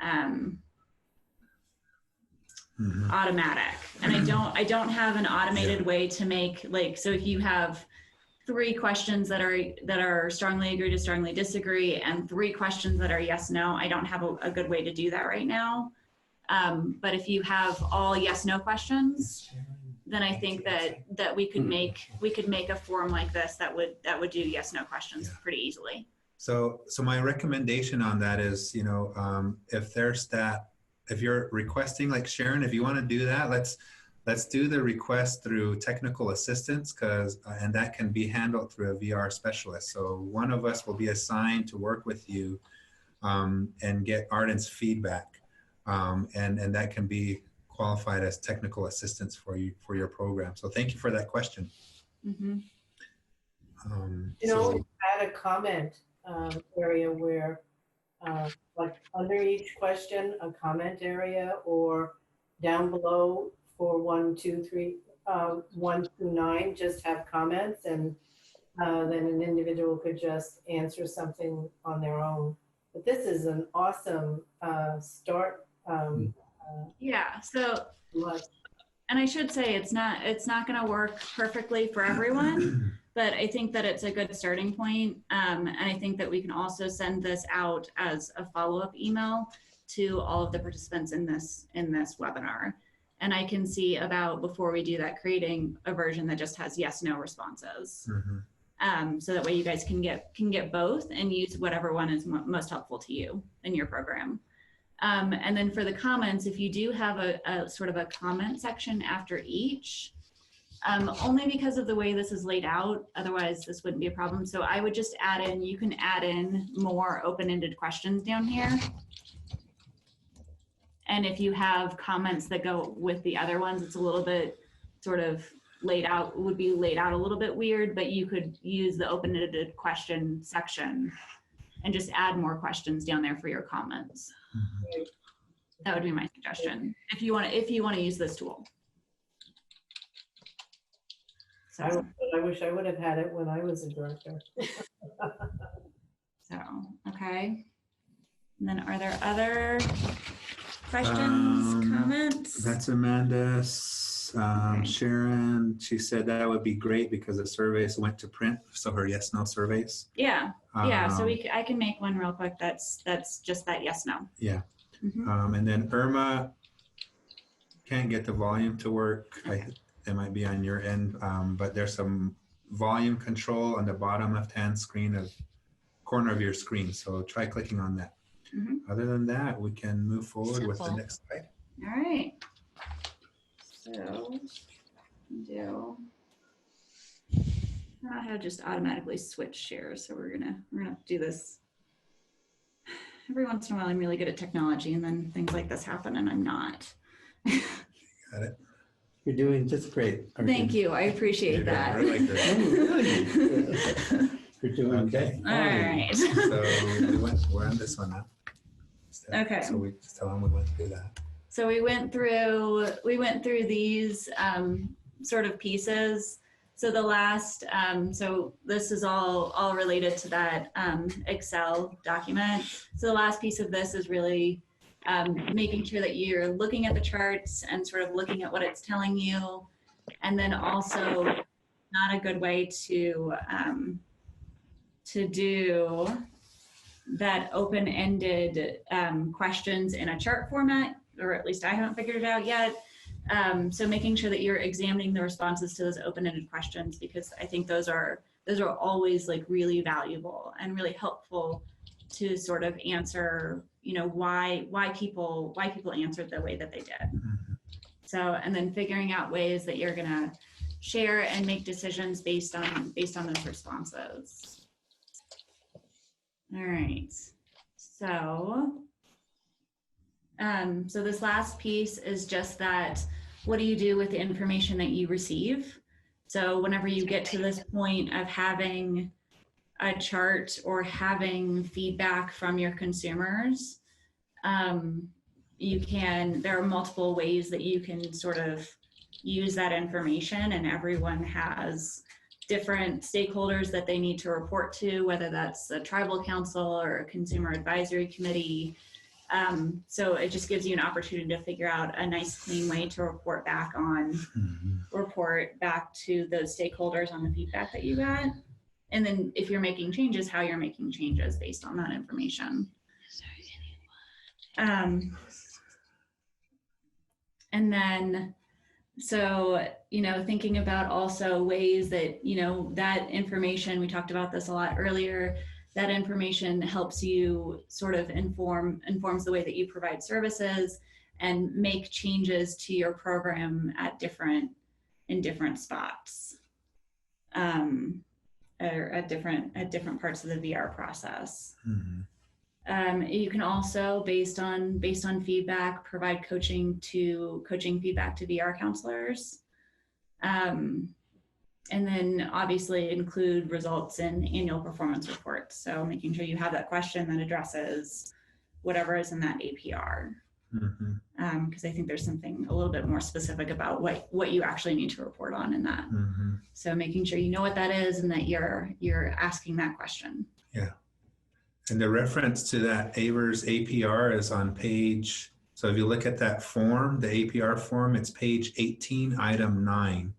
automatic? And I don't have an automated way to make, like, so if you have 3 questions that are strongly agree to strongly disagree and 3 questions that are yes, no, I don't have a good way to do that right now. But if you have all yes, no questions, then I think that we could make a form like this that would do yes, no questions pretty easily. So my recommendation on that is, if you're requesting, like Sharon, if you want to do that, let's do the request through technical assistance, and that can be handled through a VR specialist. So one of us will be assigned to work with you and get Arden's feedback, and that can be qualified as technical assistance for your program. So thank you for that question. Mm-hmm. You know, add a comment area where, like under each question, a comment area, or down below for 1, 2, 3, 1 through 9, just have comments, and then an individual could just answer something on their own. But this is an awesome start. Yeah. So, Like, and I should say it's not going to work perfectly for everyone, but I think that it's a good starting point. And I think that we can also send this out as a follow-up email to all of the participants in this webinar. And I can see about, before we do that, creating a version that just has yes, no responses. So that way you guys can get both and use whatever one is most helpful to you in your program. And then for the comments, if you do have a sort of a comment section after each, only because of the way this is laid out, otherwise this wouldn't be a problem. So I would just add in, you can add in more open-ended questions down here. And if you have comments that go with the other ones, it's a little bit sort of laid out, would be laid out a little bit weird, but you could use the open-ended question section and just add more questions down there for your comments. That would be my suggestion if you want to use this tool. So I wish I would have had it when I was a director. So, okay. And then are there other questions, comments? That's Amanda's. Sharon, she said that would be great because the surveys went to print, so her yes no surveys. Yeah, yeah. So I can make one real quick. That's just that yes no. Yeah. And then Irma can't get the volume to work. It might be on your end, but there's some volume control on the bottom left-hand corner of your screen. So try clicking on that. Other than that, we can move forward with the next slide. All right. So I have just automatically switch shares. So we're gonna do this. Every once in a while, I'm really good at technology, and then things like this happen, and I'm not. Got it. You're doing just great. Thank you. I appreciate that. I like that. You're doing okay. All right. So we're on this one now. Okay. So we just tell them we went through that. So we went through these sort of pieces. So the last, so this is all related to that Excel document. So the last piece of this is really making sure that you're looking at the charts and sort of looking at what it's telling you. And then also not a good way to do that open-ended questions in a chart format, or at least I haven't figured it out yet. So making sure that you're examining the responses to those open-ended questions, because I think those are always like really valuable and really helpful to sort of answer, you know, why people answered the way that they did. So, and then figuring out ways that you're gonna share and make decisions based on those responses. All right. So this last piece is just that, what do you do with the information that you receive? So whenever you get to this point of having a chart or having feedback from your consumers, there are multiple ways that you can sort of use that information, and everyone has different stakeholders that they need to report to, whether that's a tribal council or a consumer advisory committee. So it just gives you an opportunity to figure out a nice, clean way to report back to those stakeholders on the feedback that you got. And then if you're making changes, how you're making changes based on that information. And then, so, you know, thinking about also ways that, you know, that information, we talked about this a lot earlier, that information helps you sort of informs the way that you provide services and make changes to your program in different spots, or at different parts of the VR process. You can also, based on feedback, provide coaching feedback to VR counselors. And then obviously include results in annual performance reports. So making sure you have that question that addresses whatever is in that APR. Because I think there's something a little bit more specific about what you actually need to report on in that. So making sure you know what that is and that you're asking that question. Yeah. And the reference to that AIVRS APR is on page, so if you look at that form, the APR form, it's page 18, item 9.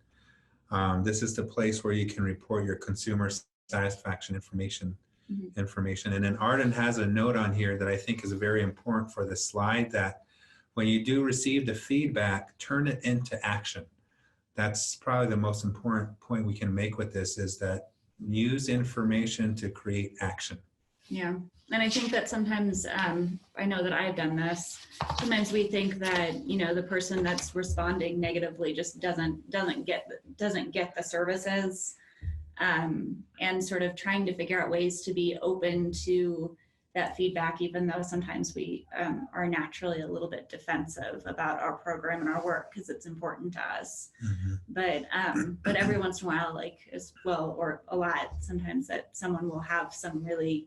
This is the place where you can report your consumer satisfaction information. And then Arden has a note on here that I think is very important for this slide, that when you do receive the feedback, turn it into action. That's probably the most important point we can make with this, is that use information to create action. Yeah. And I think that sometimes, I know that I've done this, sometimes we think that, you know, the person that's responding negatively just doesn't get the services, and sort of trying to figure out ways to be open to that feedback, even though sometimes we are naturally a little bit defensive about our program and our work because it's important to us. But every once in a while, like as well, or a lot, sometimes that someone will have some really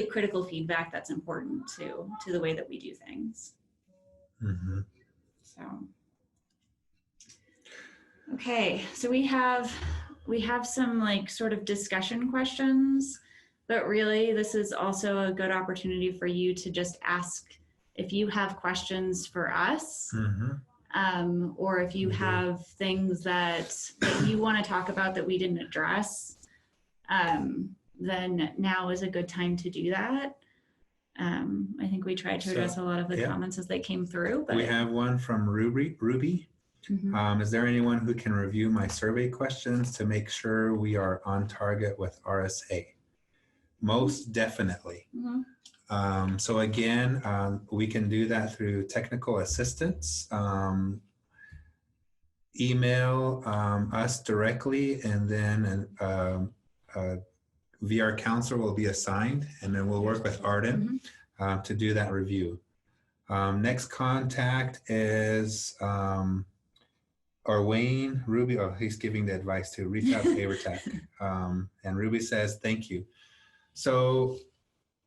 critical feedback that's important to the way that we do things. So, okay, so we have some like sort of discussion questions, but really this is also a good opportunity for you to just ask if you have questions for us, or if you have things that you want to talk about that we didn't address. Then now is a good time to do that. I think we tried to address a lot of the comments as they came through. But we have one from Ruby. Is there anyone who can review my survey questions to make sure we are on target with RSA? Most definitely. So again, we can do that through technical assistance. Email us directly, and then VR counselor will be assigned, and then we'll work with Arden to do that review. Next contact is or Wayne Ruby. Oh, he's giving the advice to reach out to AIVRTTAC. And Ruby says, thank you. So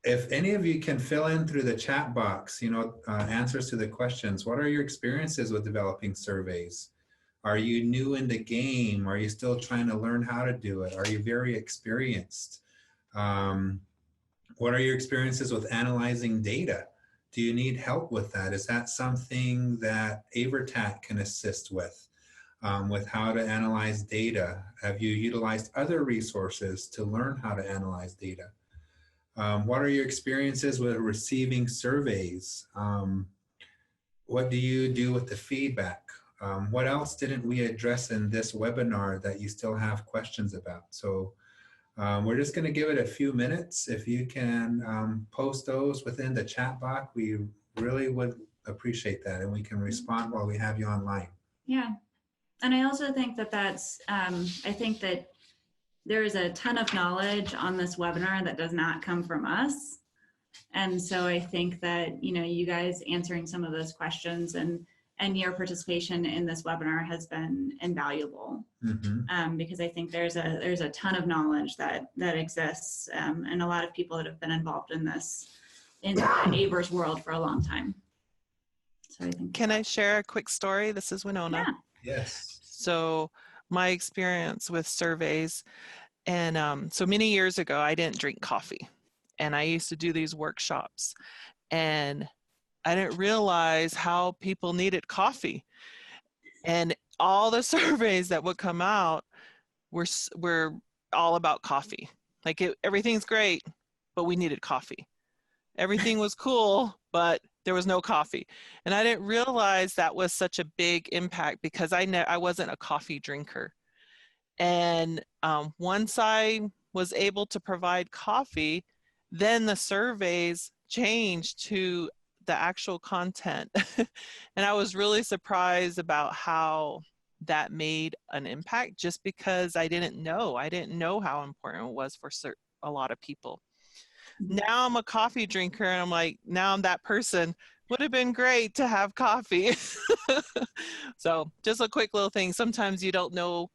if any of you can fill in through the chat box, you know, answers to the questions. What are your experiences with developing surveys? Are you new in the game? Are you still trying to learn how to do it? Are you very experienced? What are your experiences with analyzing data? Do you need help with that? Is that something that AIVRTTAC can assist with how to analyze data? Have you utilized other resources to learn how to analyze data? What are your experiences with receiving surveys? What do you do with the feedback? What else didn't we address in this webinar that you still have questions about? So we're just going to give it a few minutes. If you can post those within the chat box, we really would appreciate that, and we can respond while we have you online. Yeah, and I also think that that's, I think that there is a ton of knowledge on this webinar that does not come from us. And so I think that, you know, you guys answering some of those questions and your participation in this webinar has been invaluable, because I think there's a ton of knowledge that exists, and a lot of people that have been involved in this, in the AIVRS world for a long time. So I think. Can I share a quick story? This is Winona. Yeah. Yes. So my experience with surveys, and so many years ago, I didn't drink coffee, and I used to do these workshops, and I didn't realize how people needed coffee, and all the surveys that would come out were all about coffee. Like everything's great, but we needed coffee. Everything was cool, but there was no coffee. And I didn't realize that was such a big impact because I wasn't a coffee drinker. And once I was able to provide coffee, then the surveys changed to the actual content. And I was really surprised about how that made an impact, just because I didn't know how important it was for a lot of people. Now I'm a coffee drinker, and I'm like, now I'm that person. Would have been great to have coffee. So just a quick little thing. Sometimes you don't know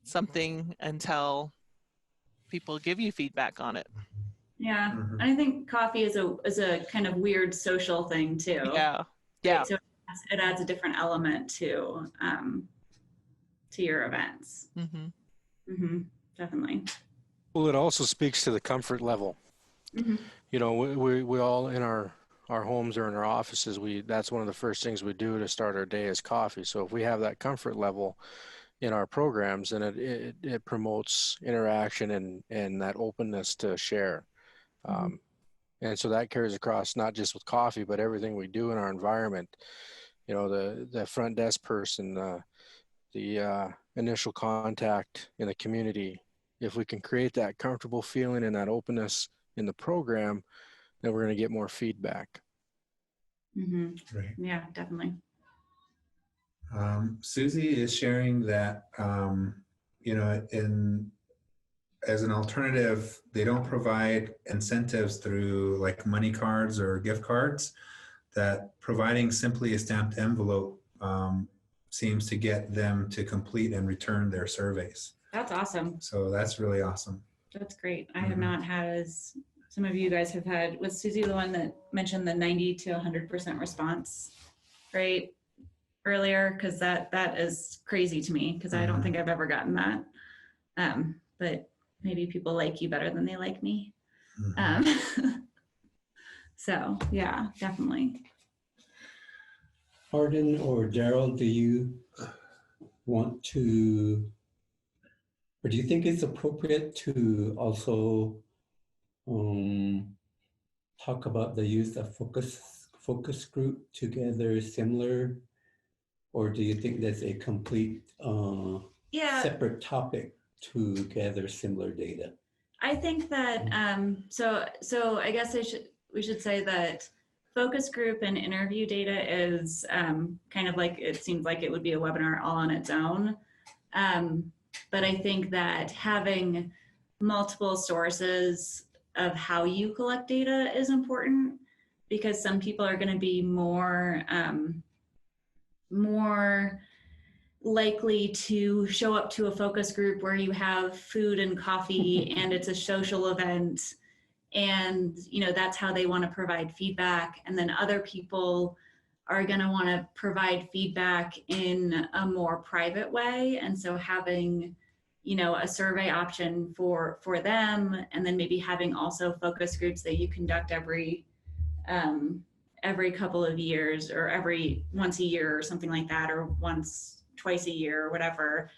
something until people give you feedback on it. Yeah, Mhm. and I think coffee is a kind of weird social thing too. Yeah. Yeah. Right? So it adds a different element to your events. Mm-hmm. Definitely. Well, it also speaks to the comfort level. Mhm. You know, we all in our homes or in our offices, that's one of the first things we do to start our day is coffee. So if we have that comfort level in our programs, then it promotes interaction and that openness to share. And so that carries across not just with coffee, but everything we do in our environment. You know, the front desk person, the initial contact in the community. If we can create that comfortable feeling and that openness in the program, then we're going to get more feedback. Right. Yeah, definitely. Susie is sharing that, you know, as an alternative, they don't provide incentives through like money cards or gift cards, that providing simply a stamped envelope seems to get them to complete and return their surveys. That's awesome. So that's really awesome. That's great. I have not had, as some of you guys have had, was Susie the one that mentioned the 90 to 100% response rate earlier? Because that is crazy to me, because I don't think I've ever gotten that. But maybe people like you better than they like me. So yeah, definitely. Arden or Darold, do you want to, or do you think it's appropriate to also talk about the use of focus group to gather similar, or do you think that's a complete separate topic to gather similar data? I think that so I guess we should say that focus group and interview data is kind of like, it seems like it would be a webinar all on its own. But I think that having multiple sources of how you collect data is important, because some people are going to be more likely to show up to a focus group where you have food and coffee and it's a social event, and you know that's how they want to provide feedback. And then other people are going to want to provide feedback in a more private way, and so having, you know, a survey option for them, and then maybe having also focus groups that you conduct every couple of years, or every once a year or something like that, or twice a year or whatever,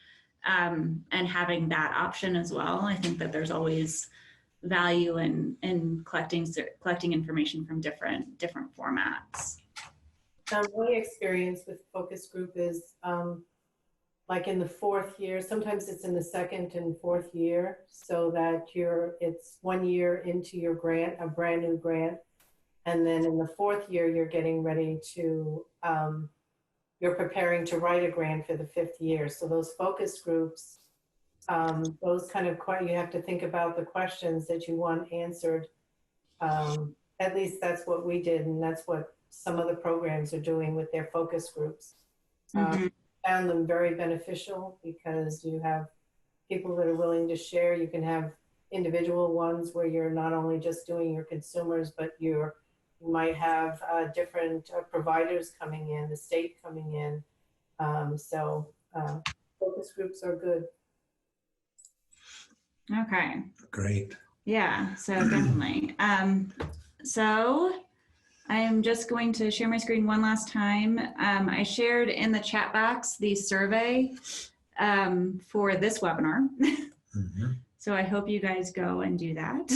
and having that option as well. I think that there's always value in collecting information from different formats. My experience with focus group is like in the fourth year, sometimes it's in the second and fourth year, so that it's 1 year into your grant, a brand new grant. And then in the fourth year, you're getting ready to, you're preparing to write a grant for the fifth year. So those focus groups, those kind of, you have to think about the questions that you want answered. At least that's what we did, and that's what some of the programs are doing with their focus groups. Found them very beneficial, because you have people that are willing to share. You can have individual ones where you're not only just doing your consumers, but you might have different providers coming in, the state coming in. So focus groups are good. Okay. Great. Yeah, so definitely. So I am just going to share my screen one last time. I shared in the chat box the survey for this webinar. So I hope you guys go and do that.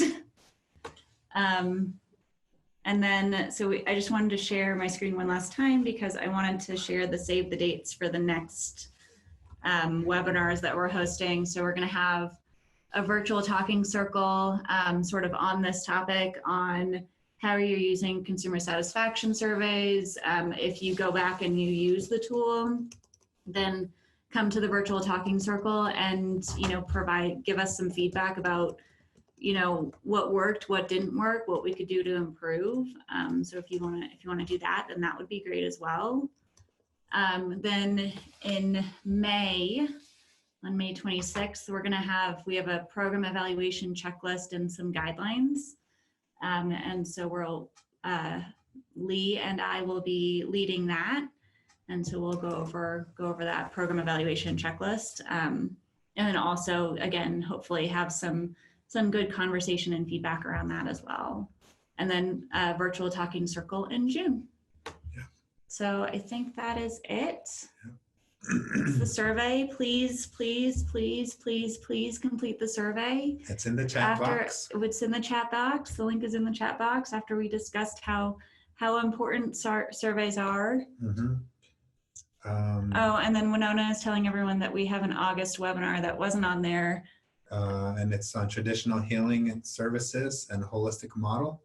And then, I just wanted to share my screen one last time, because I wanted to share the save the dates for the next webinars that we're hosting. So we're going to have a virtual talking circle sort of on this topic, on how you're using consumer satisfaction surveys. If you go back and you use the tool, then come to the virtual talking circle and, you know, give us some feedback about, you know, what worked, what didn't work, what we could do to improve. So if you want to do that, then that would be great as well. Then in May, on May 26th, we have a program evaluation checklist and some guidelines. And so Lee and I will be leading that. And so we'll go over that program evaluation checklist. And then also, again, hopefully have some good conversation and feedback around that as well. And then a virtual talking circle in June. Yeah. So I think that is it. Yeah. The survey, please complete the survey. It's in the chat box. It's in the chat box. The link is in the chat box after we discussed how important surveys are. Mm-hmm. And then Winona is telling everyone that we have an August webinar that wasn't on there. And it's on traditional healing services and holistic model,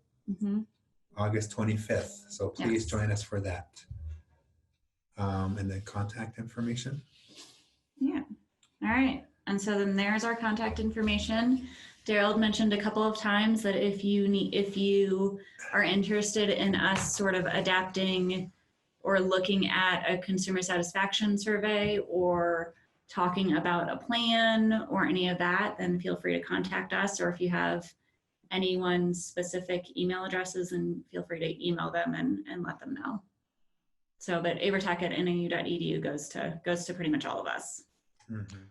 August 25th. So please join us for that. And then contact information. Yeah. All right. And so then there's our contact information. Darold mentioned a couple of times that if you are interested in us sort of adapting or looking at a consumer satisfaction survey or talking about a plan or any of that, then feel free to contact us. Or if you have anyone's specific email addresses, then feel free to email them and let them know. So, but AIVRTTAC@nau.edu goes to pretty much all of us. Mm-hmm.